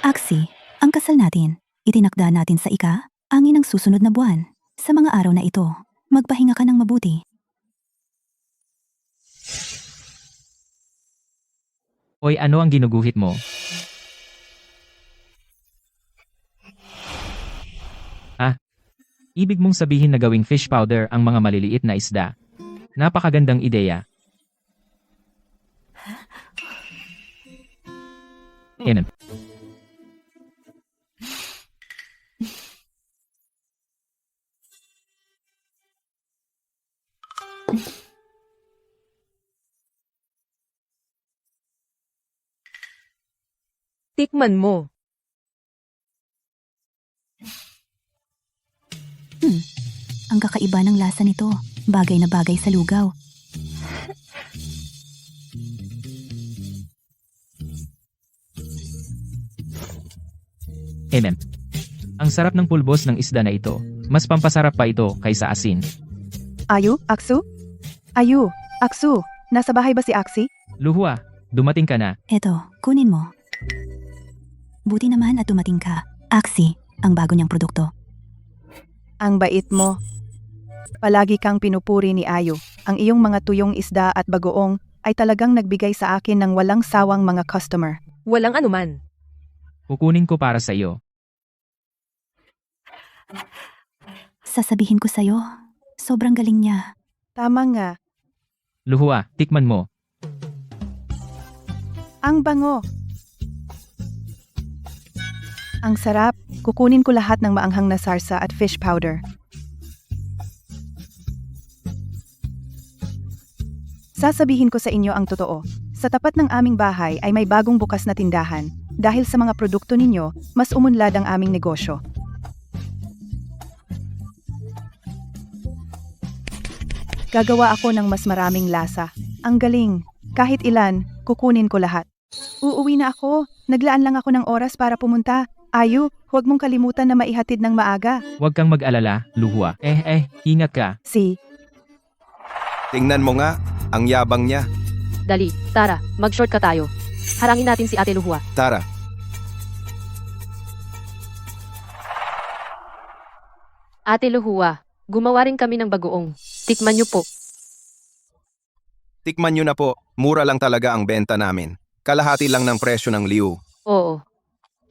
Aksi, ang kasal natin, itinakda natin sa angin ng susunod na buwan. Sa mga araw na ito, magpahinga ka ng mabuti. Oy, ano ang ginuguhit mo? Ibig mong sabihin na gawing fish powder ang mga maliliit na isda. Napakagandang ideya. Yan. Tikman mo. Ang kakaiba ng lasa nito. Bagay na bagay sa lugaw. Ang sarap ng pulbos ng isda na ito. Mas pampasarap pa ito kaysa asin. Ayu, Aksu? Ayu, Aksu, nasa bahay ba si Aksi? Luhua, dumating ka na. Eto, kunin mo. Buti naman at dumating ka. Axie, ang bago niyang produkto. Ang bait mo. Palagi kang pinupuri ni Ayu. Ang iyong mga tuyong isda at bagoong ay talagang nagbigay sa akin ng walang sawang mga customer. Walang anuman. Kukunin ko para sa iyo. Sasabihin ko sa'yo, sobrang galing niya. Tama nga, Luhua, tikman mo. ang bango. Ang sarap, kukunin ko lahat ng maanghang na sarsa at fish powder. Sasabihin ko sa inyo ang totoo. Sa tapat ng aming bahay ay may bagong bukas na tindahan. Dahil sa mga produkto ninyo, mas umunlad ang aming negosyo. Gagawa ako ng mas maraming lasa. Ang galing. Kahit ilan, kukunin ko lahat. Uuwi na ako. Naglaan lang ako ng oras para pumunta. Ayu, huwag mong kalimutan na maihatid ng maaga. Huwag kang mag-alala, Luhua. Ingat ka. Tingnan mo nga, ang yabang niya. Dali, tara, mag-short ka tayo. Harangin natin si Ate Luhua. Tara, Ate Luhua, gumawa rin kami ng bagoong. Tikman niyo po. tikman nyo na po. Mura lang talaga ang benta namin. Kalahati lang ng presyo ng liu. Oo.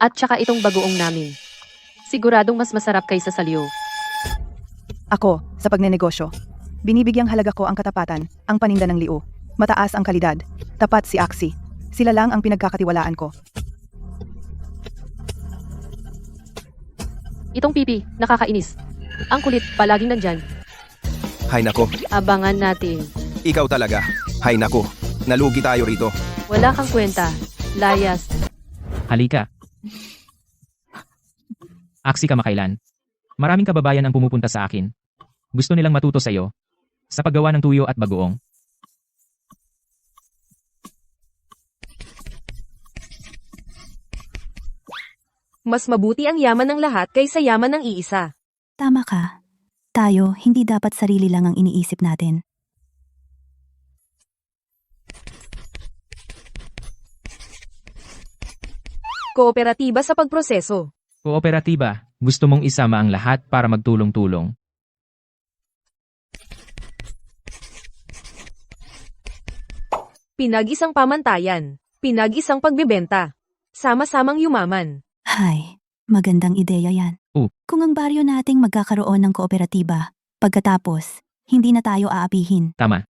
At saka itong bagoong namin. Siguradong mas masarap kaysa sa liyo. Ako, sa pagnenegosyo, binibigyang halaga ko ang katapatan, ang paninda ng liu. Mataas ang kalidad. Tapat si Aksi. Sila lang ang pinagkakatiwalaan ko. Itong pipi, nakakainis. Ang kulit, palaging nandyan. Hay nako, Abangan natin. ikaw talaga. Hay nako, nalugi tayo rito. Wala kang kwenta. Layas. Halika. Aksi ka makailan. Maraming kababayan ang pumupunta sa akin. Gusto nilang matuto sa iyo. Sa paggawa ng tuyo at bagoong. Mas mabuti ang yaman ng lahat kaysa yaman ng iisa. Tama ka. Tayo, hindi dapat sarili lang ang iniisip natin. Kooperatiba sa pagproseso. Kooperatiba, gusto mong isama ang lahat para magtulong-tulong. Pinag-isang pamantayan. Pinag-isang pagbebenta. Sama-samang yumaman. Hay, magandang ideya yan. Kung ang baryo nating magkakaroon ng kooperatiba, pagkatapos, hindi na tayo aapihin. Tama.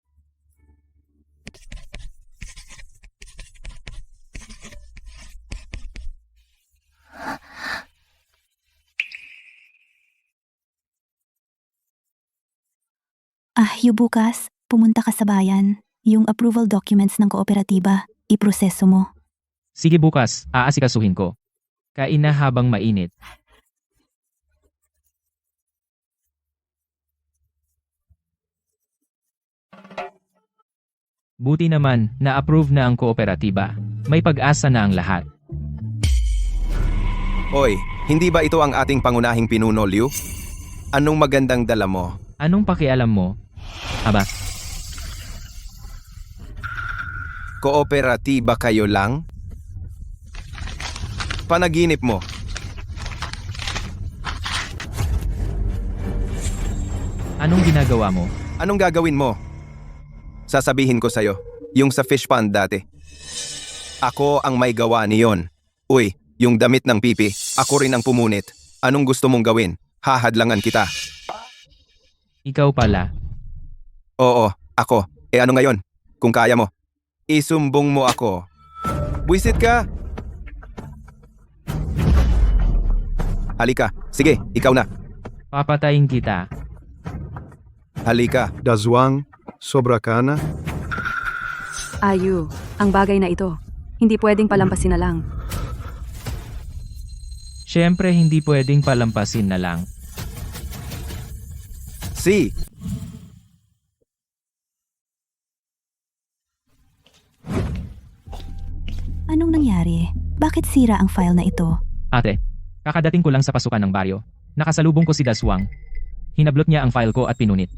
Bukas, pumunta ka sa bayan. Yung approval documents ng kooperatiba, iproseso mo. Sige bukas, aasikasuhin ko. Kain na habang mainit. Buti naman, na-approve na ang kooperatiba. May pag-asa na ang lahat. Hoy, hindi ba ito ang ating pangunahing pinuno, Liu? Anong magandang dala mo? Anong pakialam mo? Aba, Kooperatiba kayo lang? Panaginip mo. anong ginagawa mo? Anong gagawin mo? Sasabihin ko sa'yo, yung sa fish pond dati. Ako ang may gawa niyon. Uy, yung damit ng pipi, ako rin ang pumunit. Anong gusto mong gawin? Hahadlangan kita. Ikaw pala. Oo, ako. Ano ngayon? Kung kaya mo, isumbong mo ako. Buisit ka! Halika. Sige, ikaw na. Papatayin kita. Halika. Dazwang, Sobra ka na? Ayu, ang bagay na ito. Hindi pwedeng palampasin na lang. Siyempre hindi pwedeng palampasin na lang. Si, Anong nangyari? Bakit sira ang file na ito? Ate, kakadating ko lang sa pasukan ng baryo. Nakasalubong ko si Daswang. Hinablot niya ang file ko at pinunit.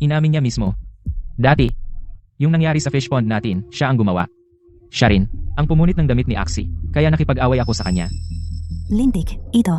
Inamin niya mismo. Dati, yung nangyari sa fish pond natin, siya ang gumawa. Siya rin, ang pumunit ng damit ni Axie, kaya nakipag-away ako sa kanya. Lintik, ito.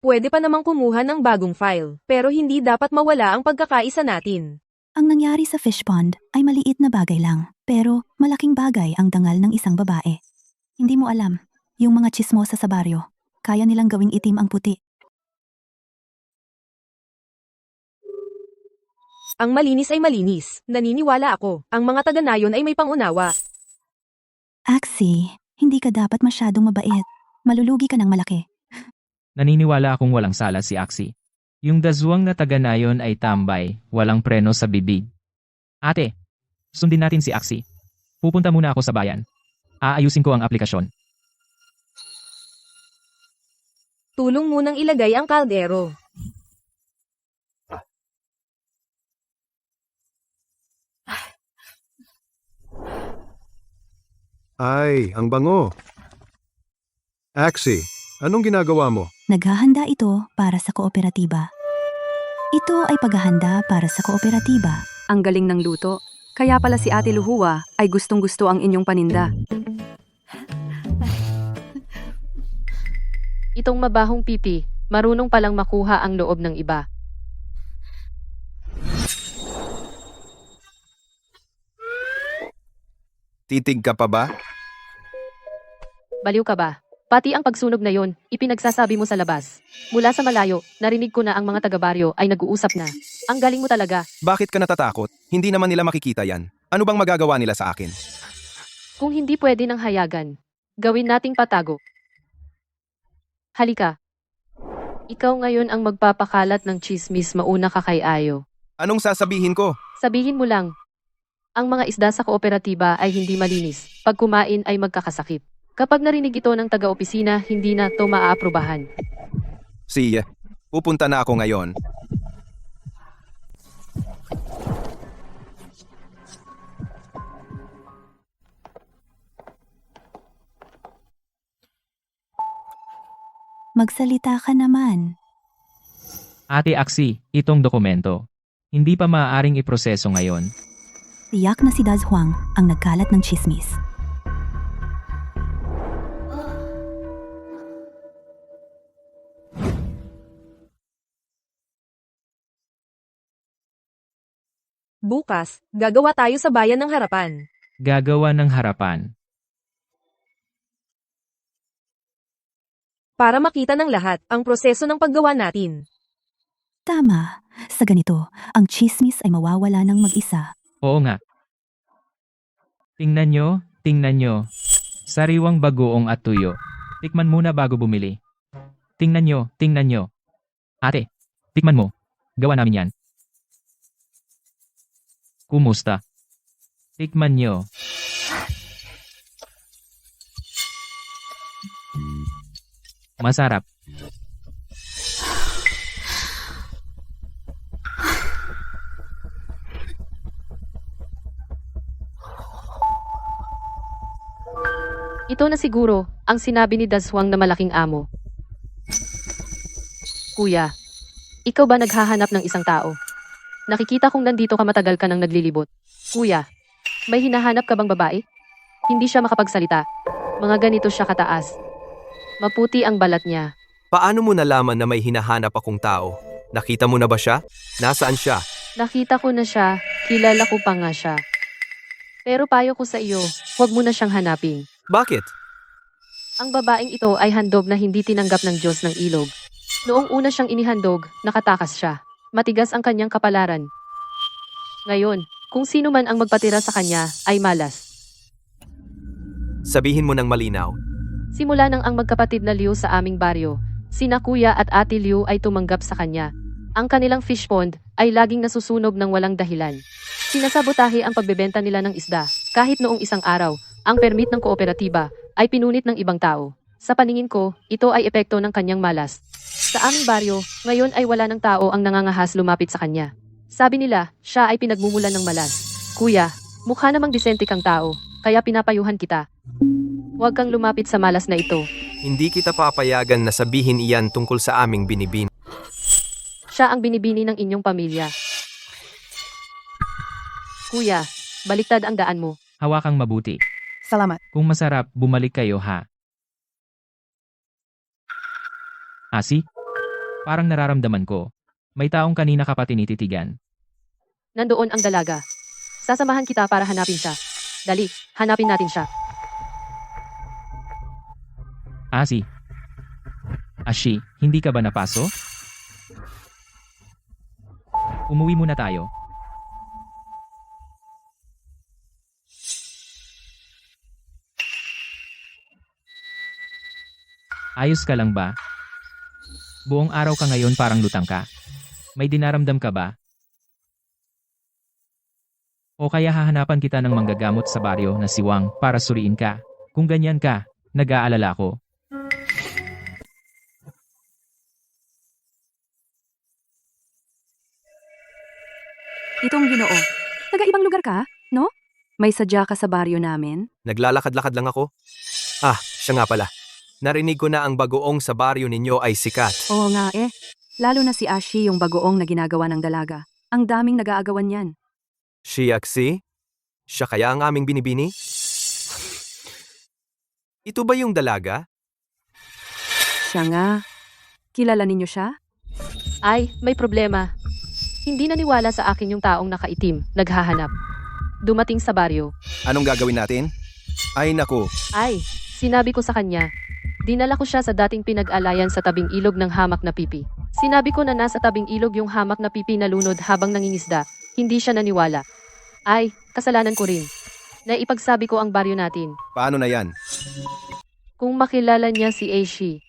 Pwede pa namang kumuha ng bagong file, pero hindi dapat mawala ang pagkakaisa natin. Ang nangyari sa fish pond ay maliit na bagay lang, pero malaking bagay ang dangal ng isang babae. Hindi mo alam, yung mga chismosa sa baryo, kaya nilang gawing itim ang puti. Ang malinis ay malinis. Naniniwala ako. Ang mga taga-nayon ay may pangunawa. Axie, hindi ka dapat masyadong mabait. Malulugi ka ng malaki. Naniniwala akong walang sala si Axie. Yung Daswang na taga-nayon ay tambay, walang preno sa bibig. Ate, sundin natin si Axie. Pupunta muna ako sa bayan. Aayusin ko ang aplikasyon. Tulong munang ilagay ang kaldero. Ay, ang bango. Axie, anong ginagawa mo? Naghahanda ito para sa kooperatiba. Ito ay paghahanda para sa kooperatiba. Ang galing ng luto. Kaya pala si Ate Luhua ay gustong-gusto ang inyong paninda. Itong mabahong pipi, marunong palang makuha ang loob ng iba. titig ka pa ba? Baliw ka ba? Pati ang pagsunog na yon, ipinagsasabi mo sa labas. Mula sa malayo, narinig ko na ang mga taga-baryo ay nag-uusap na. Ang galing mo talaga. Bakit ka natatakot? Hindi naman nila makikita yan. Ano bang magagawa nila sa akin? Kung hindi pwede ng hayagan, gawin nating patago. Halika. Ikaw ngayon ang magpapakalat ng chismis mauna ka kay Ayo. Anong sasabihin ko? Sabihin mo lang, ang mga isda sa kooperatiba ay hindi malinis. Pag kumain ay magkakasakit. Kapag narinig ito ng taga-opisina, hindi na ito maaaprubahan. Sige, pupunta na ako ngayon. Magsalita ka naman. Ate Axie, itong dokumento. Hindi pa maaaring iproseso ngayon. Tiyak na si Daz Huang ang nagkalat ng chismis. Bukas, gagawa tayo sa bayan ng harapan. Gagawa ng harapan. Para makita ng lahat ang proseso ng paggawa natin. Tama. Sa ganito, ang chismis ay mawawala ng mag-isa. Oo nga. Tingnan nyo. Sariwang bagoong at tuyo. Tikman muna bago bumili. Tingnan nyo. Ate, tikman mo. Gawa namin yan. Kumusta? Tikman nyo. Masarap. Ito na siguro, ang sinabi ni Daswang na malaking amo. Kuya, ikaw ba naghahanap ng isang tao? Nakikita kong nandito ka matagal ka nang naglilibot. Kuya, may hinahanap ka bang babae? Hindi siya makapagsalita. Mga ganito siya kataas. Maputi ang balat niya. Paano mo nalaman na may hinahanap akong tao? Nakita mo na ba siya? Nasaan siya? Nakita ko na siya, kilala ko pa nga siya. Pero payo ko sa iyo, huwag mo na siyang hanapin. Bakit? Ang babaeng ito ay handog na hindi tinanggap ng Diyos ng ilog. Noong una siyang inihandog, nakatakas siya. Matigas ang kanyang kapalaran. Ngayon, Kung sino man ang magpatira sa kanya ay malas. Sabihin mo ng malinaw. Simula nang ang magkapatid na Liu sa aming baryo, sina Kuya at Ate Liu ay tumanggap sa kanya. Ang kanilang fish pond ay laging nasusunog ng walang dahilan. Sinasabotahe ang pagbebenta nila ng isda, kahit noong isang araw, ang permit ng kooperatiba ay pinunit ng ibang tao. Sa paningin ko, ito ay epekto ng kanyang malas. Sa aming baryo, ngayon ay wala ng tao ang nangangahas lumapit sa kanya. Sabi nila, siya ay pinagmumulan ng malas. Kuya, mukha namang disente kang tao, kaya pinapayuhan kita. Huwag kang lumapit sa malas na ito. Hindi kita papayagan na sabihin iyan tungkol sa aming binibini. Siya ang binibini ng inyong pamilya. Kuya, baliktad ang daan mo. Hawakang mabuti. Salamat. Kung masarap, bumalik kayo ha. Asi? Parang nararamdaman ko. May taong kanina ka pa tinititigan. Nandoon ang dalaga. Sasamahan kita para hanapin siya. Dali, hanapin natin siya. Asi? Ashi, hindi ka ba napaso? Umuwi muna tayo. Ayos ka lang ba? Buong araw ka ngayon parang lutang ka. May dinaramdam ka ba? O kaya hahanapan kita ng manggagamot sa baryo na si Wang para suriin ka. Kung ganyan ka, nag-aalala ko. Itong Ginoo. Taga-ibang lugar ka, no? May sadya ka sa baryo namin? Naglalakad-lakad lang ako. Ah, siya nga pala. Narinig ko na ang bagoong sa baryo ninyo ay sikat. Oo nga eh. Lalo na si Ashi yung bagoong na ginagawa ng dalaga. Ang daming nag-aagawan yan. Shiaksi? Siya kaya ang aming binibini? Ito ba yung dalaga? Siya nga. Kilala ninyo siya? Ay, may problema. Hindi naniwala sa akin yung taong nakaitim, naghahanap. Dumating sa baryo. Anong gagawin natin? Ay naku, Ay, sinabi ko sa kanya. Dinala ko siya sa dating pinag-alayan sa tabing ilog ng hamak na pipi. Sinabi ko na nasa tabing ilog yung hamak na pipi na lunod habang nangingisda. Hindi siya naniwala. Ay, kasalanan ko rin. Naipagsabi ko ang baryo natin. paano na yan? Kung makilala niya si Aishi.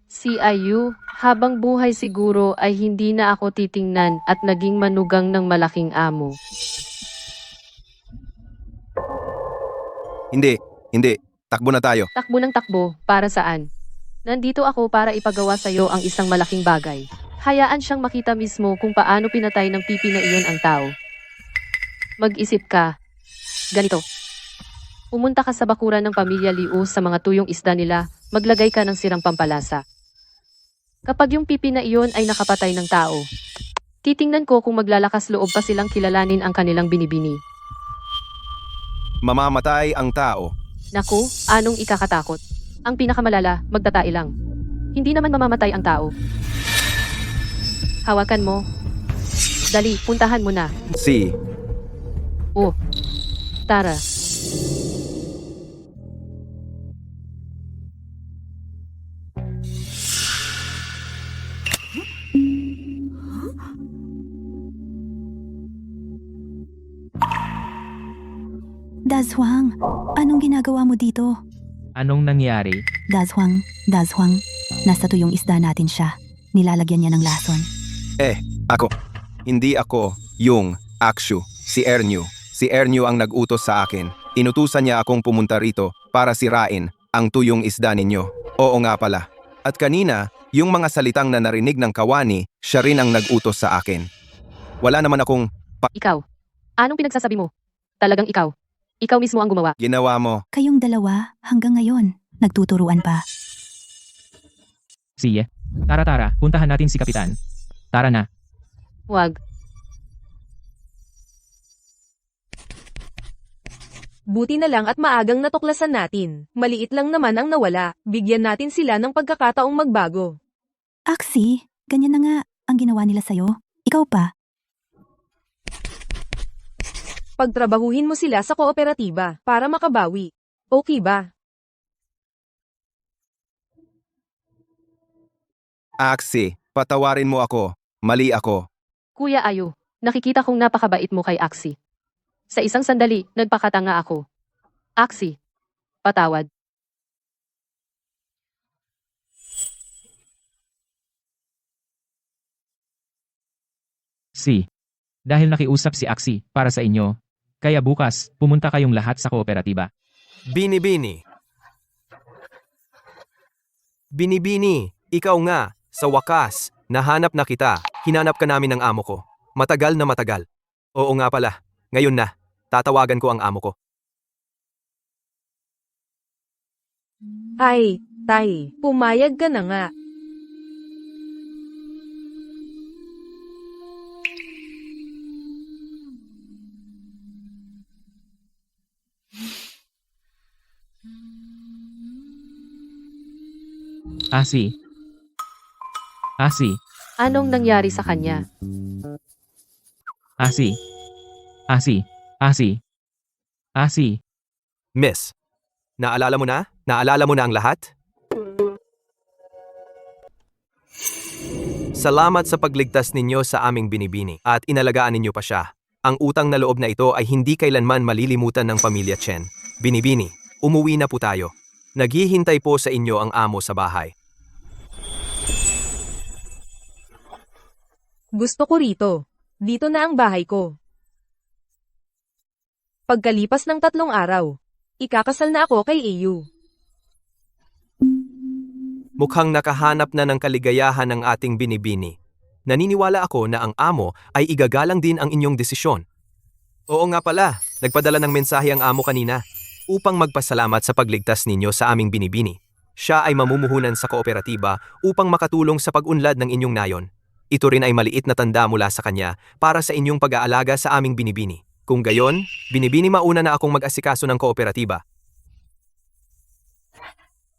Si Ayu, habang buhay siguro ay hindi na ako titingnan at naging manugang ng malaking amo. Hindi. Takbo na tayo. Takbo ng takbo, para saan? Nandito ako para ipagawa sa'yo ang isang malaking bagay. Hayaan siyang makita mismo kung paano pinatay ng pipi na iyon ang tao. Mag-isip ka. Ganito. Pumunta ka sa bakuran ng pamilya Liu sa mga tuyong isda nila, maglagay ka ng sirang pampalasa. Kapag yung pipi na iyon ay nakapatay ng tao, titingnan ko kung maglalakas loob pa silang kilalanin ang kanilang binibini. Mamamatay ang tao. Naku, anong ikakatakot? Ang pinakamalala, magtatai lang. Hindi naman mamamatay ang tao. Hawakan mo. Dali, puntahan mo na. Si, Oh, tara. Dazhuang, anong ginagawa mo dito? Anong nangyari? Dazhuang, nasa tuyong isda natin siya. Nilalagyan niya ng lason. ako. Hindi ako yung Akshu, si Ernyu. Si Ernyu ang nag-utos sa akin. Inutusan niya akong pumunta rito para sirain ang tuyong isda ninyo. Oo nga pala. At kanina, yung mga salitang na narinig ng kawani, siya rin ang nag-utos sa akin. Wala naman akong Ikaw. Anong pinagsasabi mo? Talagang ikaw. Ikaw mismo ang gumawa. ginawa mo. Kayong dalawa, hanggang ngayon, nagtuturuan pa. Sige. Tara, puntahan natin si Kapitan. Tara na. Wag. Buti na lang at maagang natuklasan natin. Maliit lang naman ang nawala. Bigyan natin sila ng pagkakataong magbago. Aksi, ganyan na nga ang ginawa nila sa'yo. Ikaw pa. Pagtrabahuhin mo sila sa kooperatiba para makabawi. Okay ba? Aksi, patawarin mo ako. Mali ako. Kuya Ayu, nakikita kong napakabait mo kay Aksi. Sa isang sandali, nagpakatanga ako. Axie. Patawad. Dahil nakiusap si Axie para sa inyo, kaya bukas, pumunta kayong lahat sa kooperatiba. Binibini. Binibini, ikaw nga, sa wakas, nahanap na kita, hinanap ka namin ng amo ko. Matagal na matagal. Oo nga pala, ngayon na, tatawagan ko ang amo ko. Ay, Tay, pumayag ka na nga. Asi, Anong nangyari sa kanya? Asi. Miss, naalala mo na? Naalala mo na ang lahat? Salamat sa pagligtas ninyo sa aming binibini at inalagaan ninyo pa siya. Ang utang na loob na ito ay hindi kailanman malilimutan ng pamilya Chen. Binibini, umuwi na po tayo. Naghihintay po sa inyo ang amo sa bahay. Gusto ko rito. Dito na ang bahay ko. Pagkalipas ng 3 araw, ikakasal na ako kay Ayu. Mukhang nakahanap na ng kaligayahan ng ating binibini. Naniniwala ako na ang amo ay igagalang din ang inyong desisyon. Oo nga pala, nagpadala ng mensahe ang amo kanina upang magpasalamat sa pagligtas ninyo sa aming binibini. Siya ay mamumuhunan sa kooperatiba upang makatulong sa pag-unlad ng inyong nayon. Ito rin ay maliit na tanda mula sa kanya para sa inyong pag-aalaga sa aming binibini. Kung gayon, binibini mauna na akong mag-asikaso ng kooperatiba.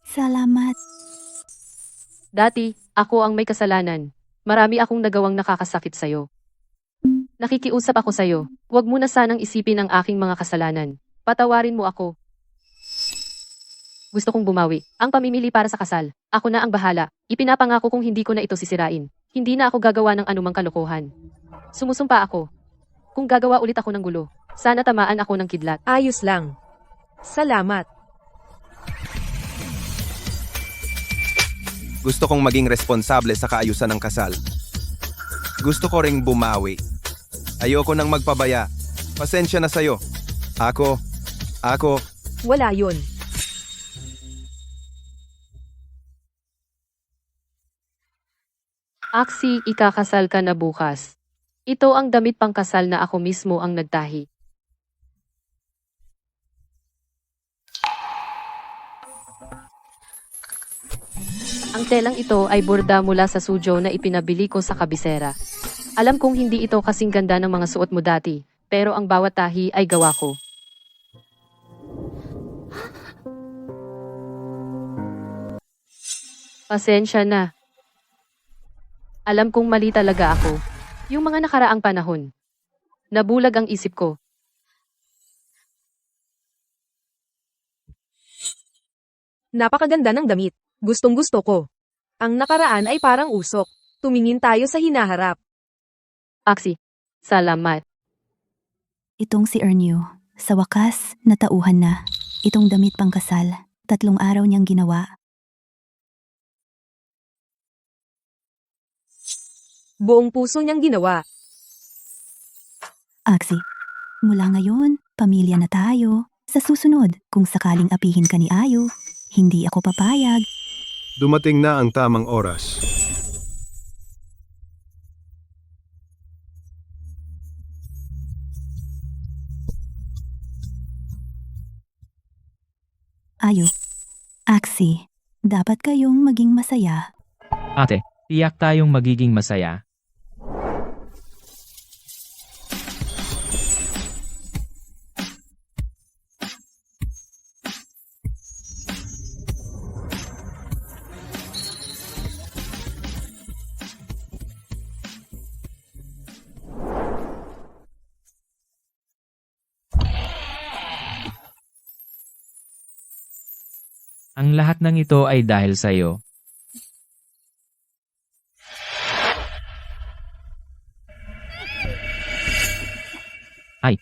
Salamat. Dati, ako ang may kasalanan. Marami akong nagawang nakakasakit sa'yo. Nakikiusap ako sa'yo. Huwag mo na sanang isipin ang aking mga kasalanan. Patawarin mo ako. Gusto kong bumawi. Ang pamimili para sa kasal. Ako na ang bahala. Ipinapangako kong hindi ko na ito sisirain. Hindi na ako gagawa ng anumang kalokohan. Sumusumpa ako. Kung gagawa ulit ako ng gulo, sana tamaan ako ng kidlat. Ayos lang. Salamat. Gusto kong maging responsable sa kaayusan ng kasal. Gusto ko ring bumawi. Ayoko nang magpabaya. Pasensya na sa'yo. Ako. Wala yun. Axie, ikakasal ka na bukas. Ito ang damit pangkasal na ako mismo ang nagtahi. Ang telang ito ay borda mula sa Suzhou na ipinabili ko sa kabisera. Alam kong hindi ito kasing ganda ng mga suot mo dati, pero ang bawat tahi ay gawa ko. Pasensya na. Alam kong mali talaga ako. Yung mga nakaraang panahon. Nabulag ang isip ko. Napakaganda ng damit. Gustong-gusto ko. Ang nakaraan ay parang usok. Tumingin tayo sa hinaharap. Axie, salamat. Itong si Ernyu. Sa wakas, natauhan na. Itong damit pangkasal. 3 araw niyang ginawa. Buong puso niyang ginawa. Axie, mula ngayon, pamilya na tayo. Sa susunod, kung sakaling apihin ka ni Ayu, hindi ako papayag. Dumating na ang tamang oras. Ayu, Axie, dapat kayong maging masaya. Ate, tiyak tayong magiging masaya. Ang lahat ng ito ay dahil sa'yo. Ay,